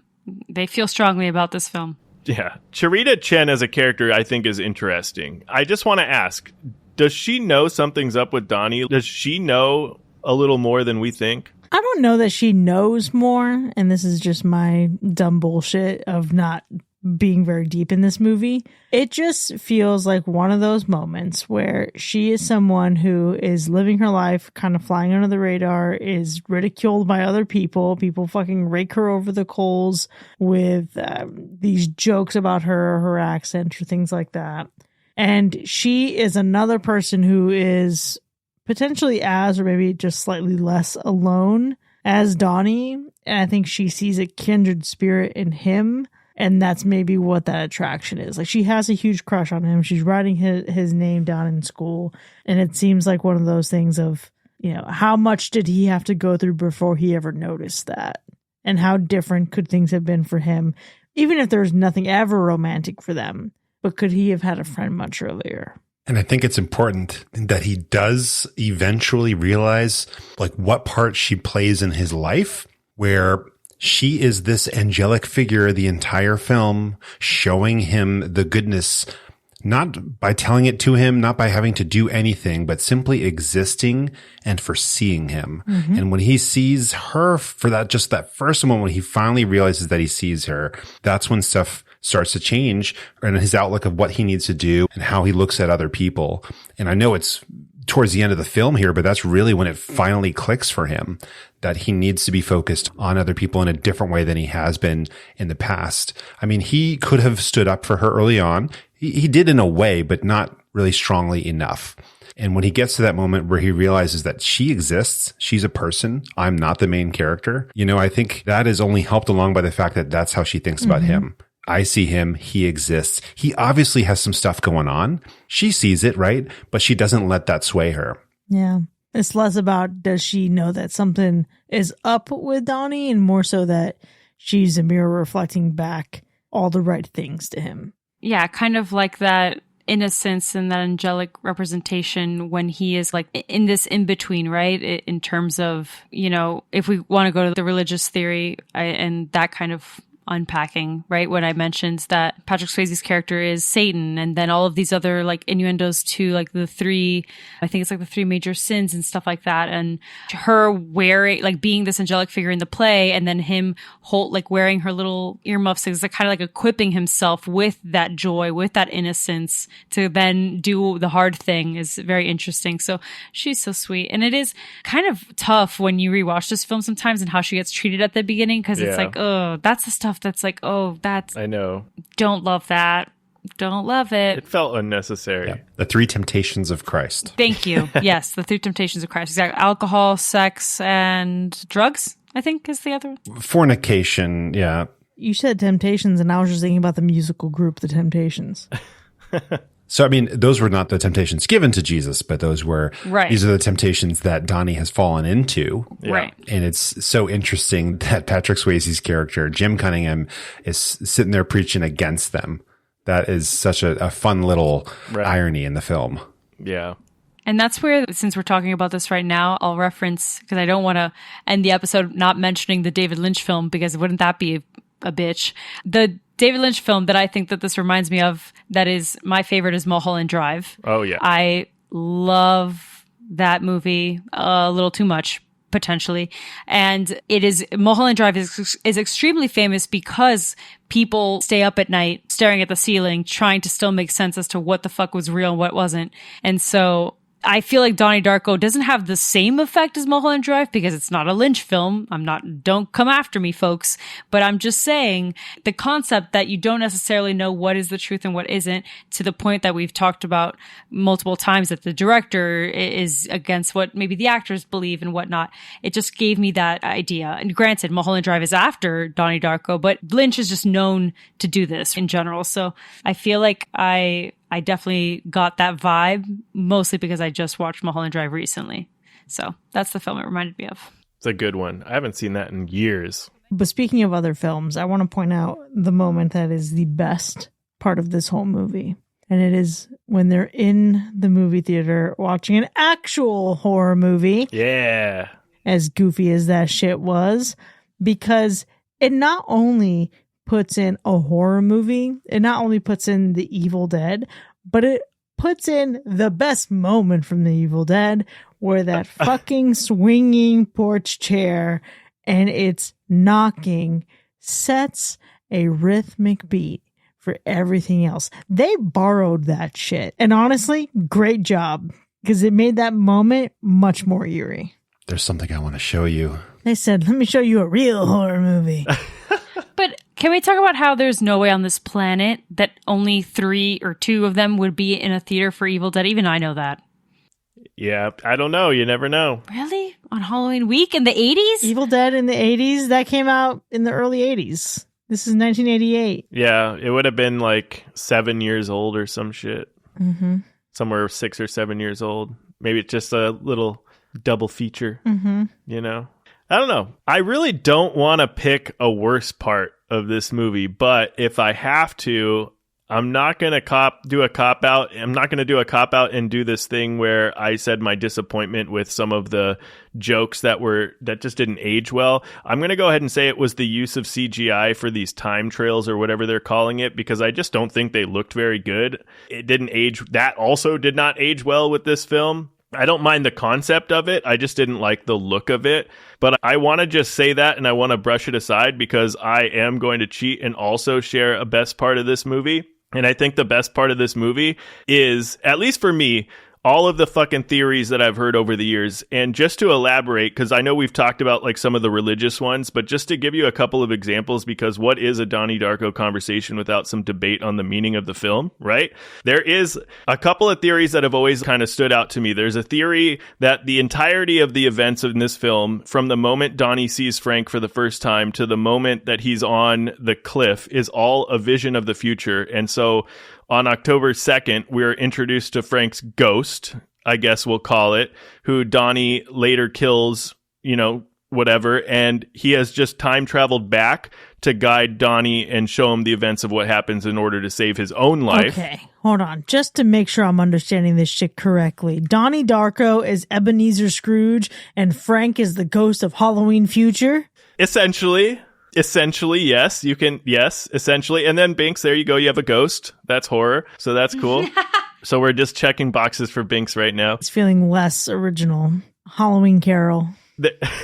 They feel strongly about this film. Yeah. Charita Chen as a character, I think, is interesting. I just want to ask, does she know something's up with Donnie? Does she know a little more than we think? I don't know that she knows more, and this is just my dumb bullshit of not being very deep in this movie. It just feels like one of those moments where she is someone who is living her life kind of flying under the radar, is ridiculed by other people. People fucking rake her over the coals with these jokes about her accent or things like that. And she is another person who is potentially as, or maybe just slightly less alone as Donnie. And I think she sees a kindred spirit in him. And that's maybe what that attraction is. Like, she has a huge crush on him. She's writing his name down in school. And it seems like one of those things of, you know, how much did he have to go through before he ever noticed that? And how different could things have been for him, even if there's nothing ever romantic for them? But could he have had a friend much earlier? And I think it's important that he does eventually realize like what part she plays in his life, where she is this angelic figure the entire film, showing him the goodness, not by telling it to him, not by having to do anything, but simply existing and foreseeing him. Mm-hmm. And when he sees her for that, just that first moment, when he finally realizes that he sees her, that's when stuff starts to change and his outlook of what he needs to do and how he looks at other people. And I know it's towards the end of the film here, but that's really when it finally clicks for him that he needs to be focused on other people in a different way than he has been in the past. I mean, he could have stood up for her early on. He did in a way, but not really strongly enough. And when he gets to that moment where he realizes that she exists, she's a person, I'm not the main character, you know, I think that is only helped along by the fact that that's how she thinks about him. I see him. He exists. He obviously has some stuff going on. She sees it, right? But she doesn't let that sway her. Yeah. It's less about does she know that something is up with Donnie, and more so that she's a mirror reflecting back all the right things to him. Yeah, kind of like that innocence and that angelic representation when he is like in this in between, right? In terms of, if we want to go to the religious theory and that kind of unpacking, right? When I mentioned that Patrick Swayze's character is Satan, and then all of these other like innuendos to like the three major sins and stuff like that, and her wearing, like being this angelic figure in the play, and then him wearing her little earmuffs, is like kind of like equipping himself with that joy, with that innocence to then do the hard thing, is very interesting. So she's so sweet, and it is kind of tough when you rewatch this film sometimes and how she gets treated at the beginning, because it's like, oh, that's the stuff that's like, oh, that's, I know, don't love that, don't love it. It felt unnecessary. Yeah. The three temptations of Christ. Thank you. Yes, the three temptations of Christ. Exactly. Alcohol, sex, and drugs, I think, is the other one. Fornication. Yeah. You said Temptations, and I was just thinking about the musical group, The Temptations. So, I mean, those were not the temptations given to Jesus, but those were, right. These are the temptations that Donnie has fallen into. Yeah. Right. And it's so interesting that Patrick Swayze's character, Jim Cunningham, is sitting there preaching against them. That is such a fun little irony in the film. Yeah. And that's where, since we're talking about this right now, I'll reference, because I don't want to end the episode not mentioning the David Lynch film, because wouldn't that be a bitch? The David Lynch film that I think that this reminds me of, that is my favorite, is Mulholland Drive. Oh, yeah. I love that movie a little too much, potentially. And Mulholland Drive is extremely famous because people stay up at night staring at the ceiling, trying to still make sense as to what the fuck was real and what wasn't. And so I feel like Donnie Darko doesn't have the same effect as Mulholland Drive because it's not a Lynch film. Don't come after me, folks. But I'm just saying the concept that you don't necessarily know what is the truth and what isn't, to the point that we've talked about multiple times, that the director is against what maybe the actors believe and whatnot. It just gave me that idea. And granted, Mulholland Drive is after Donnie Darko, but Lynch is just known to do this in general. So I feel like I definitely got that vibe, mostly because I just watched Mulholland Drive recently. So that's the film it reminded me of. It's a good one. I haven't seen that in years. But speaking of other films, I want to point out the moment that is the best part of this whole movie. And it is when they're in the movie theater watching an actual horror movie. Yeah. As goofy as that shit was. Because it not only puts in a horror movie, it not only puts in The Evil Dead, but it puts in the best moment from The Evil Dead, where that fucking swinging porch chair and its knocking sets a rhythmic beat for everything else. They borrowed that shit. And honestly, great job, because it made that moment much more eerie. There's something I want to show you. They said, let me show you a real horror movie. But can we talk about how there's no way on this planet that only 3 or 2 of them would be in a theater for Evil Dead? Even I know that. Yeah, I don't know. You never know. Really? On Halloween week in the 80s? Evil Dead in the 80s? That came out in the early 80s. This is 1988. Yeah, it would have been like 7 years old or some shit. Mm-hmm. Somewhere 6 or 7 years old. Maybe it's just a little double feature, you know? I don't know. I really don't want to pick a worse part of this movie, but if I have to, I'm not going to do a cop out. I'm not going to do a cop out and do this thing where I said my disappointment with some of the jokes that just didn't age well. I'm going to go ahead and say it was the use of CGI for these time trails or whatever they're calling it, because I just don't think they looked very good. It didn't age. That also did not age well with this film. I don't mind the concept of it. I just didn't like the look of it. But I want to just say that, and I want to brush it aside because I am going to cheat and also share a best part of this movie. And I think the best part of this movie is, at least for me, all of the fucking theories that I've heard over the years. And just to elaborate, because I know we've talked about like some of the religious ones, but just to give you a couple of examples, because what is a Donnie Darko conversation without some debate on the meaning of the film, right? There is a couple of theories that have always kind of stood out to me. There's a theory that the entirety of the events in this film, from the moment Donnie sees Frank for the first time to the moment that he's on the cliff, is all a vision of the future. And so on October 2nd, we're introduced to Frank's ghost, I guess we'll call it, who Donnie later kills, whatever. And he has just time traveled back to guide Donnie and show him the events of what happens in order to save his own life. Okay, hold on. Just to make sure I'm understanding this shit correctly. Donnie Darko is Ebenezer Scrooge and Frank is the ghost of Halloween Future? Essentially, yes. Essentially. And then Binks, there you go. You have a ghost. That's horror. So that's cool. So we're just checking boxes for Binks right now. It's feeling less original. Halloween Carol.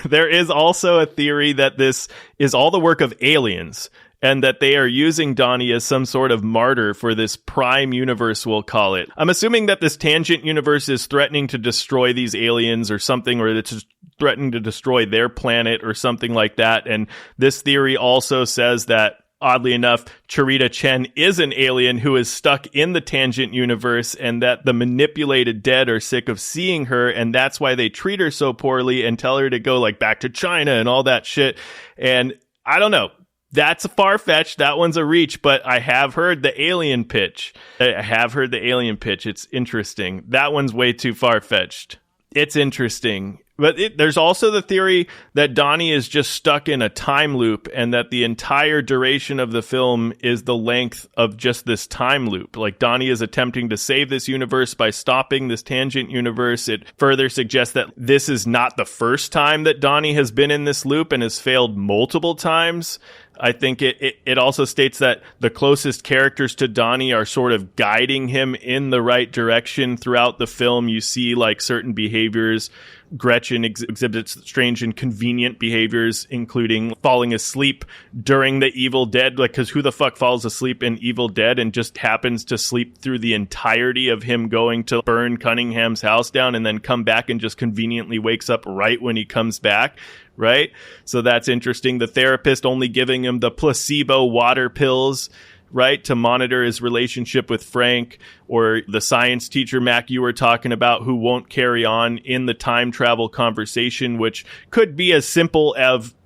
There is also a theory that this is all the work of aliens and that they are using Donnie as some sort of martyr for this prime universe, we'll call it. I'm assuming that this tangent universe is threatening to destroy these aliens or something, or it's threatening to destroy their planet or something like that. And this theory also says that, oddly enough, Charita Chen is an alien who is stuck in the tangent universe and that the manipulated dead are sick of seeing her. And that's why they treat her so poorly and tell her to go like back to China and all that shit. And I don't know. That's a far-fetched. That one's a reach, but I have heard the alien pitch. It's interesting. That one's way too far-fetched. It's interesting. But there's also the theory that Donnie is just stuck in a time loop and that the entire duration of the film is the length of just this time loop. Like Donnie is attempting to save this universe by stopping this tangent universe. It further suggests that this is not the first time that Donnie has been in this loop and has failed multiple times. I think it also states that the closest characters to Donnie are sort of guiding him in the right direction throughout the film. You see like certain behaviors. Gretchen exhibits strange and convenient behaviors, including falling asleep during the Evil Dead. Like, because who the fuck falls asleep in Evil Dead and just happens to sleep through the entirety of him going to burn Cunningham's house down and then come back and just conveniently wakes up right when he comes back? Right? So that's interesting. The therapist only giving him the placebo water pills, right, to monitor his relationship with Frank, or the science teacher, Mac, you were talking about, who won't carry on in the time travel conversation, which could be as simple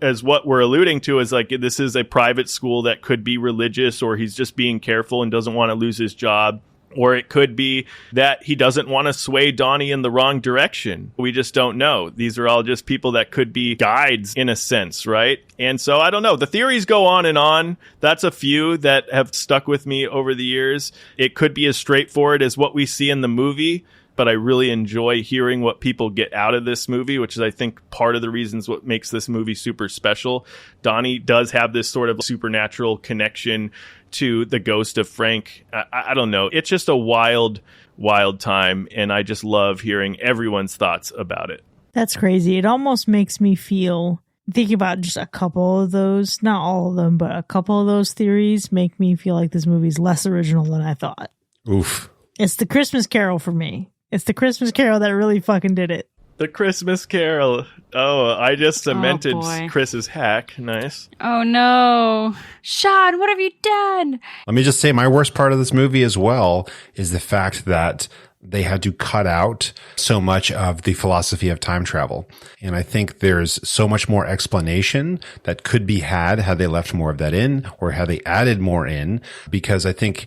as what we're alluding to, as like this is a private school that could be religious, or he's just being careful and doesn't want to lose his job. Or it could be that he doesn't want to sway Donnie in the wrong direction. We just don't know. These are all just people that could be guides in a sense, right? And so I don't know. The theories go on and on. That's a few that have stuck with me over the years. It could be as straightforward as what we see in the movie, but I really enjoy hearing what people get out of this movie, which is, I think, part of the reasons what makes this movie super special. Donnie does have this sort of supernatural connection to the ghost of Frank. I don't know. It's just a wild, wild time, and I just love hearing everyone's thoughts about it. That's crazy. It almost makes me feel, thinking about just a couple of those, not all of them, but a couple of those theories make me feel like this movie's less original than I thought. Oof. It's the Christmas Carol for me. It's the Christmas Carol that really fucking did it. The Christmas Carol. Oh, I just cemented boy. Chris's hack. Nice. Oh no. Sean, what have you done? Let me just say my worst part of this movie as well is the fact that they had to cut out so much of the philosophy of time travel. And I think there's so much more explanation that could be had they left more of that in, or had they added more in, because I think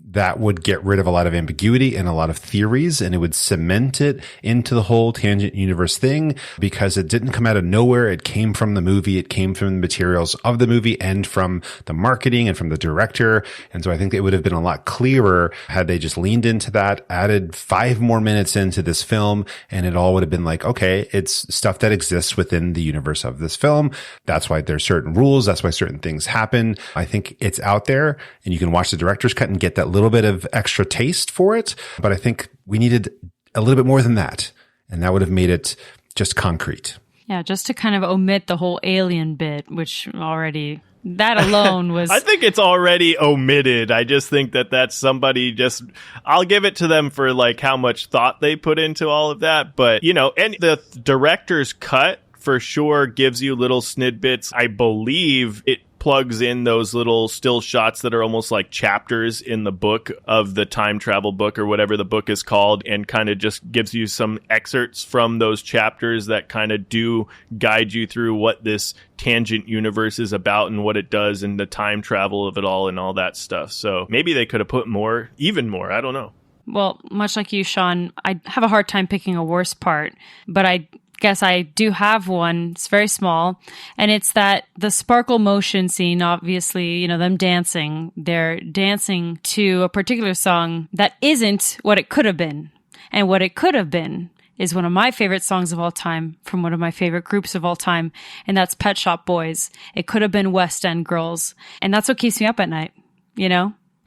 that would get rid of a lot of ambiguity and a lot of theories, and it would cement it into the whole tangent universe thing, because it didn't come out of nowhere. It came from the movie. It came from the materials of the movie and from the marketing and from the director. And so I think it would have been a lot clearer had they just leaned into that, added 5 more minutes into this film, and it all would have been like, okay, it's stuff that exists within the universe of this film. That's why there's certain rules. That's why certain things happen. I think it's out there, and you can watch the director's cut and get that little bit of extra taste for it. But I think we needed a little bit more than that. And that would have made it just concrete. Yeah, just to kind of omit the whole alien bit, which already, that alone was... I think it's already omitted. I just think that that's somebody just... I'll give it to them for like how much thought they put into all of that. But, you know, and the director's cut for sure gives you little snidbits. I believe it plugs in those little still shots that are almost like chapters in the book of the time travel book, or whatever the book is called, and kind of just gives you some excerpts from those chapters that kind of do guide you through what this tangent universe is about and what it does, and the time travel of it all and all that stuff. So maybe they could have put more, even more. I don't know. Well, much like you, Sean, I have a hard time picking a worse part, but I guess I do have one. It's very small. And it's that the sparkle motion scene, obviously, them dancing. They're dancing to a particular song that isn't what it could have been. And what it could have been is one of my favorite songs of all time from one of my favorite groups of all time. And that's Pet Shop Boys. It could have been West End Girls. And that's what keeps me up at night,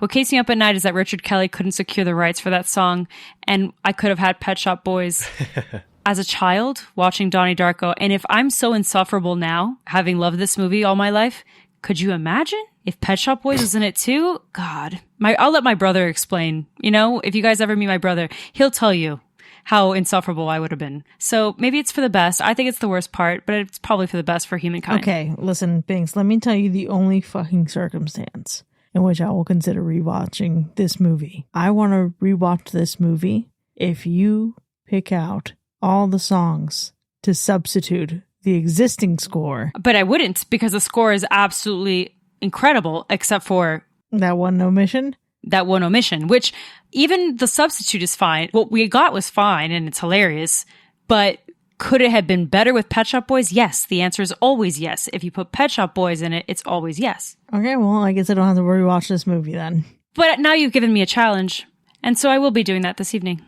What keeps me up at night is that Richard Kelly couldn't secure the rights for that song. And I could have had Pet Shop Boys as a child watching Donnie Darko. And if I'm so insufferable now, having loved this movie all my life, could you imagine if Pet Shop Boys was in it too? God, I'll let my brother explain. If you guys ever meet my brother, he'll tell you how insufferable I would have been. So maybe it's for the best. I think it's the worst part, but it's probably for the best for humankind. Okay, listen, Binks, let me tell you the only fucking circumstance in which I will consider rewatching this movie. I want to rewatch this movie if you pick out all the songs to substitute the existing score. But I wouldn't, because the score is absolutely incredible, except for that one omission, which even the substitute is fine. What we got was fine and it's hilarious, but could it have been better with Pet Shop Boys? Yes. The answer is always yes. If you put Pet Shop Boys in it, it's always yes. Okay, well, I guess I don't have to rewatch this movie then. But now you've given me a challenge, and so I will be doing that this evening.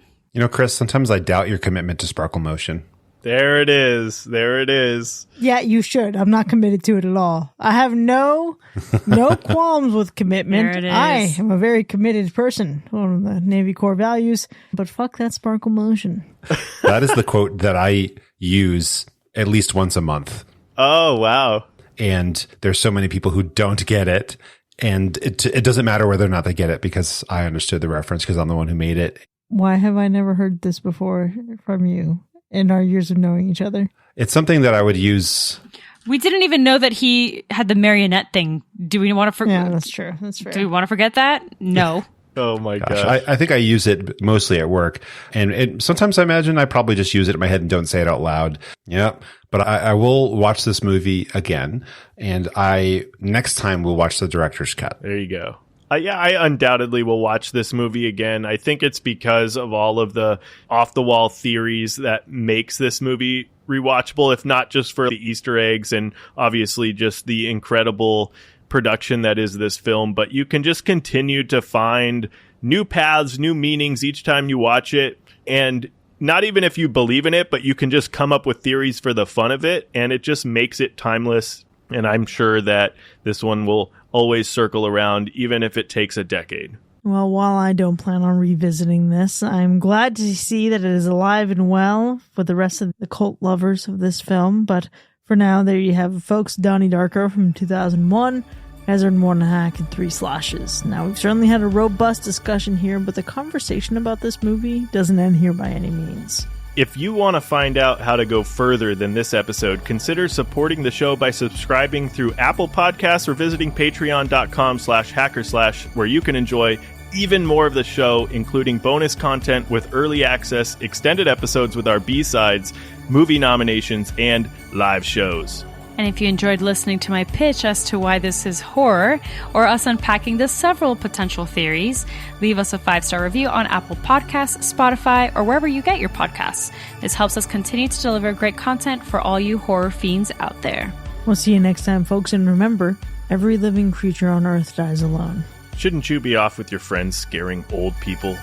Chris, sometimes I doubt your commitment to sparkle motion. There it is. Yeah, you should. I'm not committed to it at all. I have no qualms with commitment. There it is. I am a very committed person. One of the Navy Corps values. But fuck that sparkle motion. That is the quote that I use at least once a month. Oh, wow. And there's so many people who don't get it. And it doesn't matter whether or not they get it because I understood the reference because I'm the one who made it. Why have I never heard this before from you in our years of knowing each other? It's something that I would use. We didn't even know that he had the marionette thing. Do we want to forget? Yeah, that's true. That's fair. Do we want to forget that? No. Oh my gosh. I think I use it mostly at work. And sometimes I imagine I probably just use it in my head and don't say it out loud. Yeah. But I will watch this movie again. And next time we'll watch the director's cut. There you go. Yeah, I undoubtedly will watch this movie again. I think it's because of all of the off-the-wall theories that makes this movie rewatchable, if not just for the Easter eggs and obviously just the incredible production that is this film. But you can just continue to find new paths, new meanings each time you watch it. And not even if you believe in it, but you can just come up with theories for the fun of it. And it just makes it timeless. And I'm sure that this one will always circle around, even if it takes a decade. Well, while I don't plan on revisiting this, I'm glad to see that it is alive and well for the rest of the cult lovers of this film. But for now, there you have, folks. Donnie Darko from 2001 has earned more than a hack and 3 slashes. Now, we've certainly had a robust discussion here, but the conversation about this movie doesn't end here by any means. If you want to find out how to go further than this episode, consider supporting the show by subscribing through Apple Podcasts or visiting patreon.com/hackerslash, where you can enjoy even more of the show, including bonus content with early access, extended episodes with our B-sides, movie nominations, and live shows. And if you enjoyed listening to my pitch as to why this is horror, or us unpacking the several potential theories, leave us a 5-star review on Apple Podcasts, Spotify, or wherever you get your podcasts. This helps us continue to deliver great content for all you horror fiends out there. We'll see you next time, folks, and remember, every living creature on Earth dies alone. Shouldn't you be off with your friends scaring old people?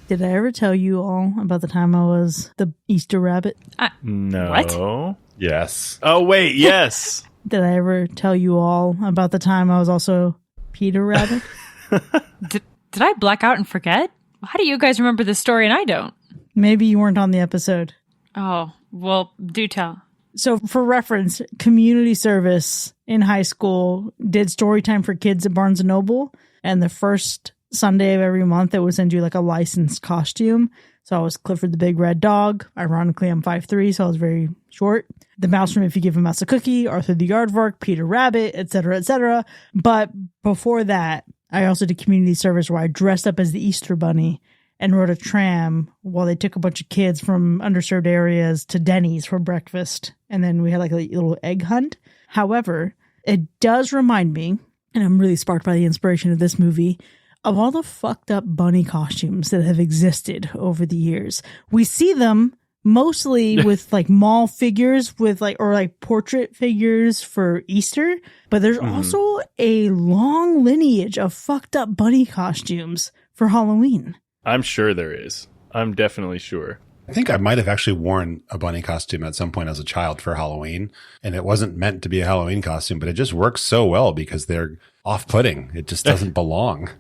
Did I ever tell you all about the time I was the Easter rabbit? No. What? Yes. Oh, wait, yes. Did I ever tell you all about the time I was also Peter Rabbit? Did I black out and forget? How do you guys remember this story and I don't? Maybe you weren't on the episode. Oh, well, do tell. So for reference, community service in high school did story time for kids at Barnes & Noble. And the first Sunday of every month, it would send you like a licensed costume. So I was Clifford the Big Red Dog. Ironically, I'm 5'3", so I was very short. The mouse from If You Give a Mouse a Cookie, Arthur the Aardvark, Peter Rabbit, etc., etc. But before that, I also did community service where I dressed up as the Easter Bunny and rode a tram while they took a bunch of kids from underserved areas to Denny's for breakfast. And then we had like a little egg hunt. However, it does remind me and I'm really sparked by the inspiration of this movie, of all the fucked up bunny costumes that have existed over the years. We see them mostly with like mall figures with like, or like portrait figures for Easter, but there's also a long lineage of fucked up bunny costumes for Halloween. I'm sure there is. I'm definitely sure. I think I might have actually worn a bunny costume at some point as a child for Halloween, and it wasn't meant to be a Halloween costume, but it just works so well because they're off-putting. It just doesn't belong.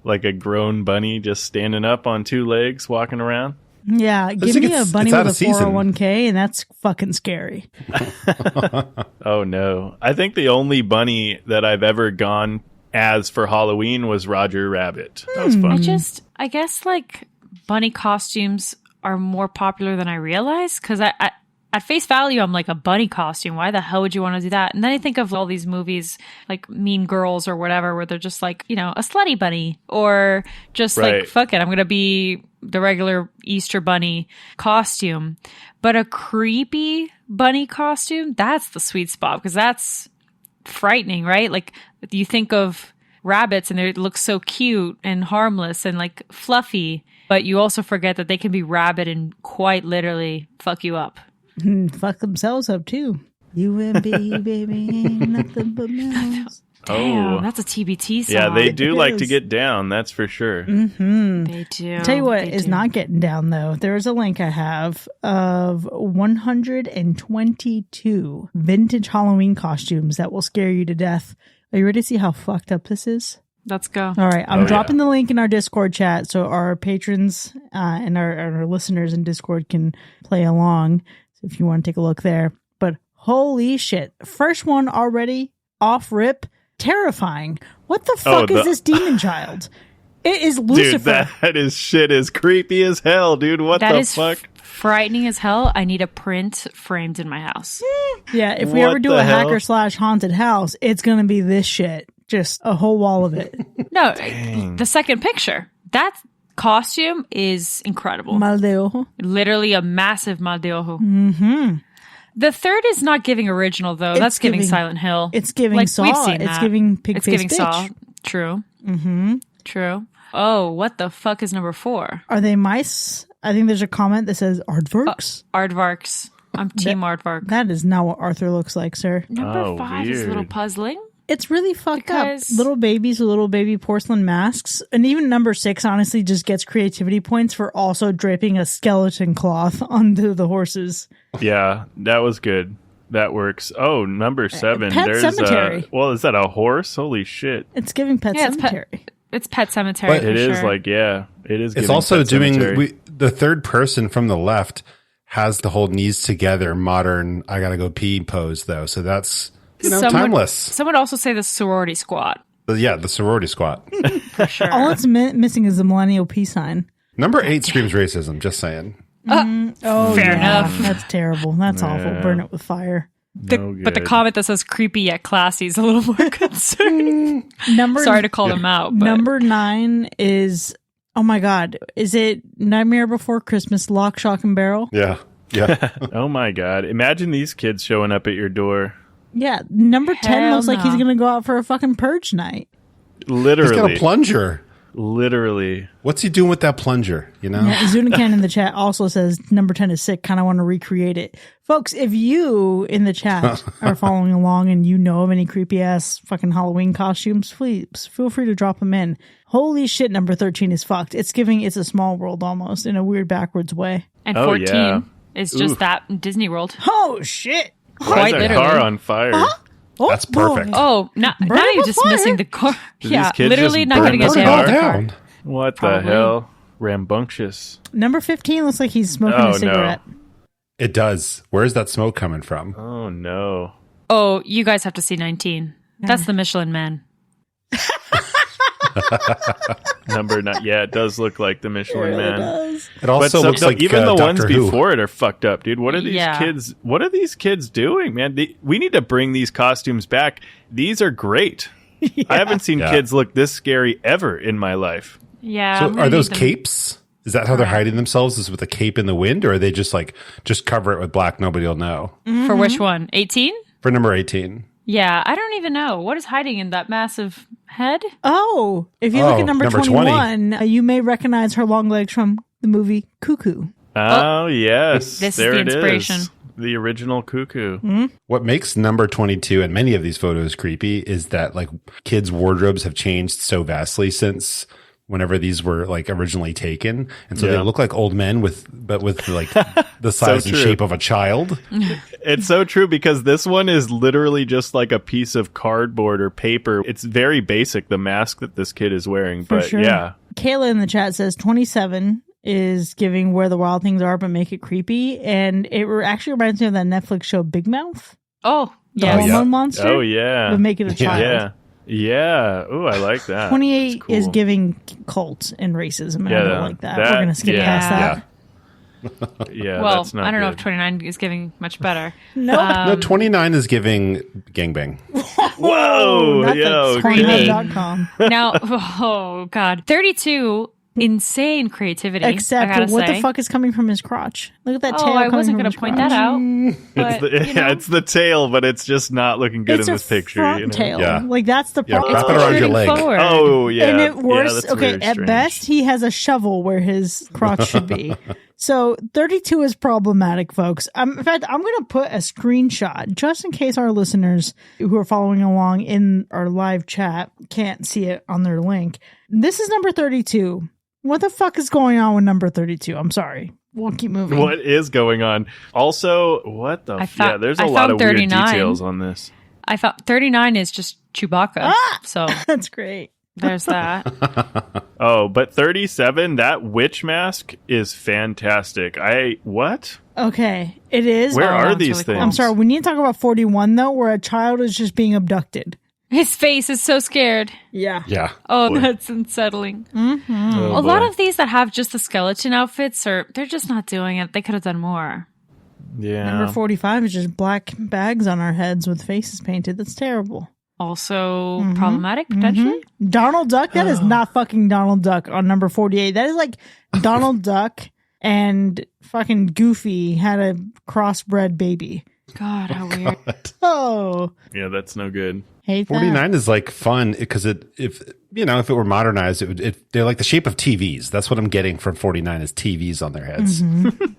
Like a grown bunny just standing up on two legs, walking around. Yeah, give me a bunny with a 401k, and that's fucking scary. Oh, no. I think the only bunny that I've ever gone as for Halloween was Roger Rabbit. That was fun. I guess, like, bunny costumes are more popular than I realized, because at face value, I'm like, a bunny costume. Why the hell would you want to do that? And then I think of all these movies like Mean Girls or whatever, where they're just like, you know, a slutty bunny, or just like, fuck it, I'm going to be the regular Easter bunny costume. But a creepy bunny costume, that's the sweet spot, because that's frightening, right? Like, you think of rabbits and they look so cute and harmless and like fluffy, but you also forget that they can be rabid and quite literally fuck you up. Fuck themselves up too. You and me, baby, ain't nothing but mouse. Damn, that's a TBT song. Yeah, they do like to get down, that's for sure. They do. Tell you what is not getting down, though. There's a link I have of 122 vintage Halloween costumes that will scare you to death. Are you ready to see how fucked up this is? Let's go. All right, I'm dropping the link in our Discord chat so our patrons and our listeners in Discord can play along. So if you want to take a look there. But holy shit. First one already off rip. Terrifying. What the fuck is this demon child? It is Lucifer. Dude, that is shit is creepy as hell, dude. What the fuck? Frightening as hell. I need a print framed in my house. Yeah, if we ever do a hacker / haunted house, it's going to be this shit. Just a whole wall of it. No, the second picture. That costume is incredible. Mal de ojo. Literally a massive mal de ojo. The third is not giving original, though. That's giving Silent Hill. It's giving like, Saw. We've seen it's that. giving Pig It's Face giving Bitch. Saw. True. True. Oh, what the fuck is number 4? Are they mice? I think there's a comment that says aardvarks. Aardvarks. I'm team aardvark. That is not what Arthur looks like, sir. Number 5 is a little puzzling. It's really fucked Because- up. Little babies with little baby porcelain masks. And even number 6, honestly, just gets creativity points for also draping a skeleton cloth onto the horses. Yeah, that was good. That works. Oh, number 7. Pet There's Cemetery. well, is that a horse? Holy shit. It's giving Pet Cemetery. It's Pet Cemetery. But for It is sure. like, yeah, it is. It's giving also Pet Cemetery. doing the third person from the left has the whole knees together modern I gotta go pee pose though. So that's timeless. Some would also say the sorority squad. But yeah, the sorority squat. For sure. All it's missing is the millennial peace sign. Number 8 screams racism, just saying. Fair enough. That's terrible. That's awful. Burn it with fire. But the comment that says creepy yet classy is a little more concerning. Sorry to call them out. But. Number 9 is, oh my God, is it Nightmare Before Christmas, Lock, Shock, and Barrel? Yeah. Yeah. Oh my God. Imagine these kids showing up at your door. Yeah. Number 10 Hell looks like he's no. going to go out for a fucking purge night. Literally. He's got a plunger. Literally. What's he doing with that plunger? You know? Yeah, Zunican in the chat also says number 10 is sick. Kind of want to recreate it. Folks, if you in the chat are following along and you know of any creepy ass fucking Halloween costumes, please feel free to drop them in. Holy shit, number 13 is fucked. It's giving It's a Small World almost in a weird backwards way. And Oh, 14 yeah. is just that in Disney World. Oh shit. Why Quite is that literally. car on fire? Oh, That's perfect. boy. Oh, not Burn even with just fire. missing the car. Did Yeah, these kids literally just not going to burn get the Burn it down. all car? down. What Probably. the hell? Rambunctious. Number 15 looks like he's smoking Oh, a cigarette. It does. Where's that smoke coming from? Oh no. Oh, you guys have to see 19. That's the Michelin Man. Number 9. Yeah, it does look like the Michelin Man. It also looks like even the ones Doctor Who. before it are fucked up, dude. What are these Yeah. kids? What are these kids doing, man? We need to bring these costumes back. These are great. I haven't seen Yeah. kids look this scary ever in my life. Yeah. So I'm gonna are those need them. capes? Is that how they're Correct. hiding themselves? Is with a cape in the wind, or are they just cover it with black? Nobody will know. For which one? 18? For number 18. Yeah, I don't even know. What is hiding in that massive head? Oh, if you look at number 20. 21, you may recognize her long legs from the movie Cuckoo. Oh, yes. This there is the it inspiration. is. The original Cuckoo. What makes number 22 and many of these photos creepy is that like kids' wardrobes have changed so vastly since whenever these were like originally taken. And so they look like old men with like the size and true. shape of a child. It's so true because this one is literally just like a piece of cardboard or paper. It's very basic, the mask that this kid is wearing. For But sure. yeah. Kayla in the chat says 27 is giving Where the Wild Things Are, but make it creepy. And it actually reminds me of that Netflix show Big Mouth. Oh, The yes. hormone monster. Oh, yeah. But make it a child. Yeah. Yeah. Ooh, I like that. 28 That's cool. is giving cult and racism, and I don't like that. We're going to skip yeah. past that. Yeah, Well, that's not I don't know if good. 29 is giving much better. Nope. No, 29 is giving gangbang. Whoa, That's yo, like creepy. Pornhub.com. Now, oh, God. 32, insane creativity. I Except gotta what say. the fuck is coming from his crotch? Look at that tail. Oh, I coming wasn't from going his to point crotch. that out. But, It's the tail, but it's just not looking good It's in a this picture. front you know? tail. Yeah. Like that's the Yeah, problem. wrap it around your leg. Forward. Oh, yeah. And it Yeah, worse. that's Okay, very at strange. best, he has a shovel where his crotch should be. So 32 is problematic, folks. In fact, I'm going to put a screenshot just in case our listeners who are following along in our live chat can't see it on their link. This is number 32. What the fuck is going on with number 32? I'm sorry. We'll keep moving. What is going on? Also, what the? Yeah, there's a lot found of weird 39. details on this. I thought 39 is just Chewbacca. Ah! So That's great. there's that. Oh, but 37, that witch mask is fantastic. What? Okay, it is. Where are that's these really cool. things? I'm sorry. We need to talk about 41 though, where a child is just being abducted. His face is so scared. Yeah. Yeah. Oh, Boy. that's unsettling. Oh, A lot boy. of these that have just the skeleton outfits they're just not doing it. They could have done more. Yeah. Number 45 is just black bags on our heads with faces painted. That's terrible. Also problematic, potentially. Donald Duck? That is not fucking Donald Duck on number 48. That is like Donald Duck and fucking Goofy had a crossbred baby. God, how weird. Oh, Yeah, that's no good. hate that. 49 is like fun because if it were modernized, they're like the shape of TVs. That's what I'm getting from 49 is TVs on their heads.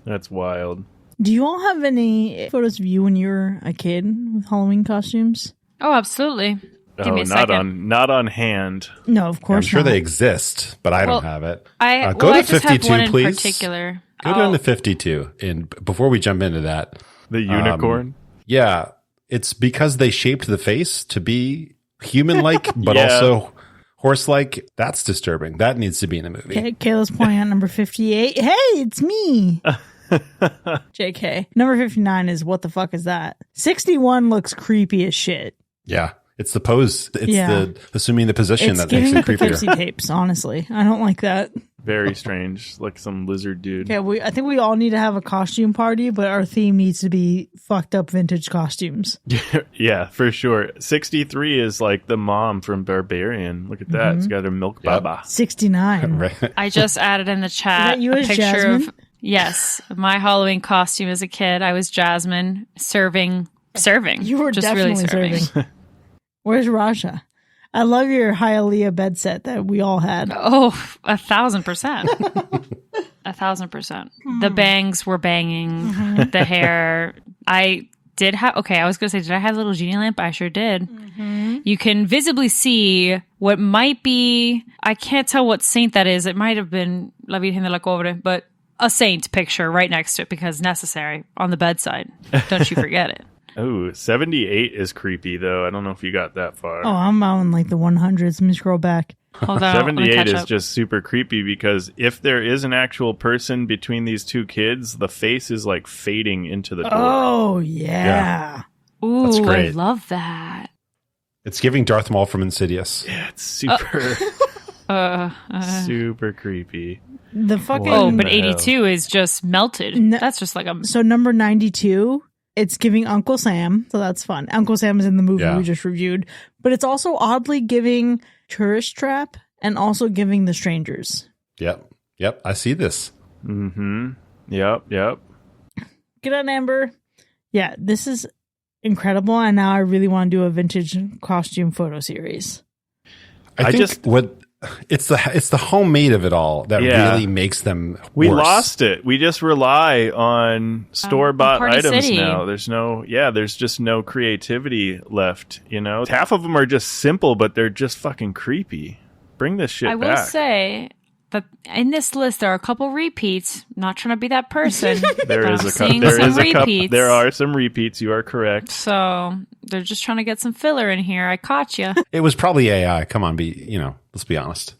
That's wild. Do you all have any photos of you when you were a kid with Halloween costumes? Oh, absolutely. Give me a second. not on hand. No, of I'm course sure not. they exist, but I Well, don't have it. I Go to just have 52, one in please. particular. Go down to 52. And before we jump into that, The unicorn. yeah, it's because they shaped the face to be human-like, but Yeah. also horse-like. That's disturbing. That needs to be in a movie. Okay, Kayla's pointing out number 58. Hey, it's me. JK. Number 59 is what the fuck is that? 61 looks creepy as shit. Yeah, it's the pose. It's Yeah. assuming the position It's that makes giving it the creepier. Poughkeepsie tapes, honestly. I don't like that. Very strange. Like some lizard dude. Okay, I think we all need to have a costume party, but our theme needs to be fucked up vintage costumes. Yeah, for sure. 63 is like the mom from Barbarian. Look at that. It's got her milk Yep. baba. 69. Right. I just added in the chat that you a as picture Jasmine? of yes, my Halloween costume as a kid. I was Jasmine serving. You were just definitely really serving. Where's Raja? I love your Hialeah bed set that we all had. Oh, 1,000%. 1,000%. The bangs were banging. The hair. I did have. Okay, I was gonna say, did I have a little genie lamp? I sure did. You can visibly see what might be. I can't tell what saint that is. It might have been La Virgen de la Cobre, but a saint picture right next to it because necessary on the bedside. Don't you forget it. Oh, 78 is creepy, though. I don't know if you got that far. Oh, I'm out in like the 100s. Let me scroll back. Hold on, let me 78 catch is up. just super creepy because if there is an actual person between these two kids, the face is like fading into the door. Oh, yeah. Ooh, That's I great. love that. It's giving Darth Maul from Insidious. Yeah, it's super, super creepy. The fucking. Oh, What but the hell? 82 is just melted. No. That's just like a. So number 92, it's giving Uncle Sam. So that's fun. Uncle Sam is in the movie Yeah. we just reviewed. But it's also oddly giving Tourist Trap and also giving The Strangers. Yep. I see this. Mm-hmm. Yep. Get on, Amber. Yeah, this is incredible. And now I really want to do a vintage costume photo series. I think it's the homemade of it all that really makes them We worse. lost it. We just rely on store-bought Party items City. now. There's just no creativity left, you know? Half of them are just simple, but they're just fucking creepy. Bring this shit I back. will say that in this list there are a couple repeats. Not trying to be that person. There but is I'm a couple. seeing There some is a couple. repeats. There are some repeats. You are correct. So they're just trying to get some filler in here. I caught you. It was probably AI. Come on, let's be honest.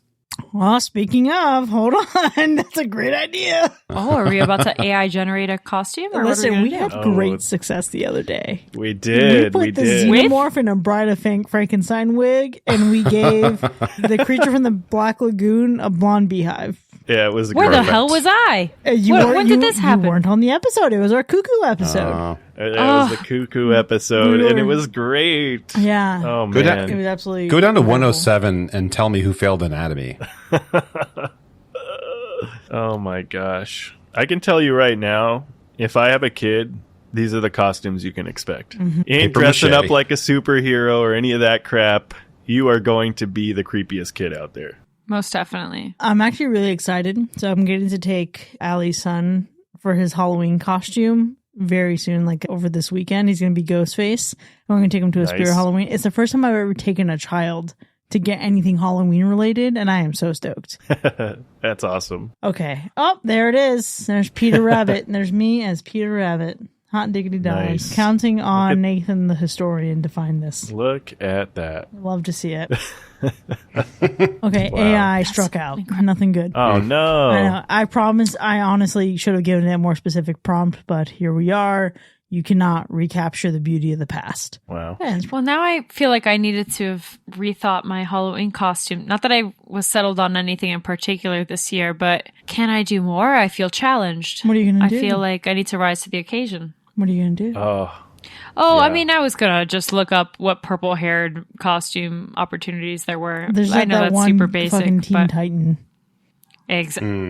Well, speaking of, hold on. That's a great idea. Oh, are we about to AI generate a costume? Or Listen, what are we we had gonna do? great success the other day. We did. We We put the did. xenomorph in a Bride of Frankenstein wig, and we gave the creature from the Black Lagoon a blonde beehive. Yeah, it was Where great. the hell was I? When did this happen? You weren't on the episode. It was our cuckoo episode. That was the cuckoo episode, and it was great. Yeah. Oh, Good man. It was absolutely Go down to incredible. 107 and tell me who failed anatomy. Oh, my gosh. I can tell you right now, if I have a kid, these are the costumes you can expect. You ain't Paper dressing mache. up like a superhero or any of that crap. You are going to be the creepiest kid out there. Most definitely. I'm actually really excited. So I'm getting to take Allie's son for his Halloween costume very soon, like over this weekend. He's going to be Ghostface. I'm going to take him to a Spirit Nice. Halloween. It's the first time I've ever taken a child to get anything Halloween related, and I am so stoked. That's awesome. Okay. Oh, there it is. There's Peter Rabbit, and there's me as Peter Rabbit. Hot diggity dog. Nice. Counting on Nathan the historian to find this. Look at that. Love to see it. Okay, Wow. AI struck out. Nothing good. Oh, no. I know. I promise. I honestly should have given it a more specific prompt, but here we are. You cannot recapture the beauty of the past. Wow. Yeah, it's- Well, now I feel like I needed to have rethought my Halloween costume. Not that I was settled on anything in particular this year, but can I do more? I feel challenged. What are you gonna I do? feel like I need to rise to the occasion. What are you gonna do? Oh, Oh, I Yeah. mean, I was gonna just look up what purple-haired costume opportunities there were. There's I like know that that's one super basic, fucking Teen but Titan.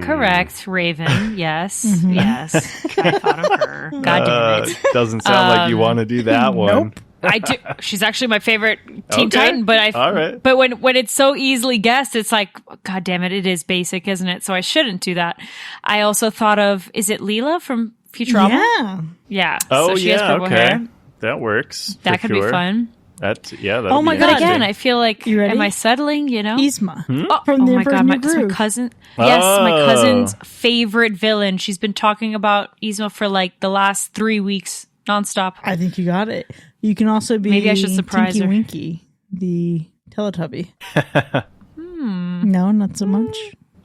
correct, Raven. Yes, yes. I thought of her. God damn it. doesn't sound like you want to do that one. Nope. I do. She's actually my favorite Teen Okay. Titan, but All right. But when it's so easily guessed, it's like, God damn it, it is basic, isn't it? So I shouldn't do that. I also thought of, is it Leela from Futurama? Yeah. Yeah. Oh, so she has yeah, purple okay. hair. That works. That for could be sure. fun. That'll Oh my be God, But interesting. again, I feel like, You ready? am I settling? You know? Yzma Oh, from the my Emperor's god, New my Groove. cousin. Yes, my Oh. cousin's favorite villain. She's been talking about Yzma for like the last 3 weeks nonstop. I think you got it. You can also be Maybe I should surprise Tinky her. Winky, the Teletubby. No, not so much.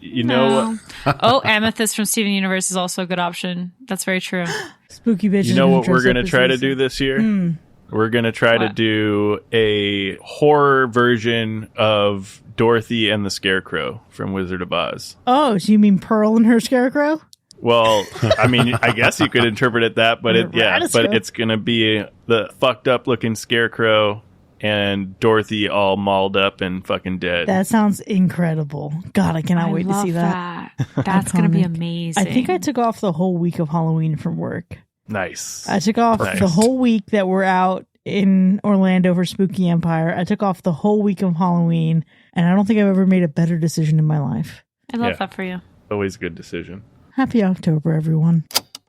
You know what? Oh, Amethyst from Steven Universe is also a good option. That's very true. Spooky bitch. You know what we're going to try to do this year? We're going to try to What? do a horror version of Dorothy and the Scarecrow from Wizard of Oz. Oh, so you mean Pearl and her scarecrow? Well, I mean, I guess you could interpret it that, but Radisco. it's going to be the fucked up looking Scarecrow and Dorothy all mauled up and fucking dead. That sounds incredible. God, I cannot wait to love see that. That's going to be Iconic. amazing. I think I took off the whole week of Halloween from work. Nice. I took off Nice. the whole week that we're out in Orlando for Spooky Empire. I took off the whole week of Halloween, and I don't think I've ever made a better decision in my life. I love Yeah. that for you. Always a good decision. Happy October, everyone.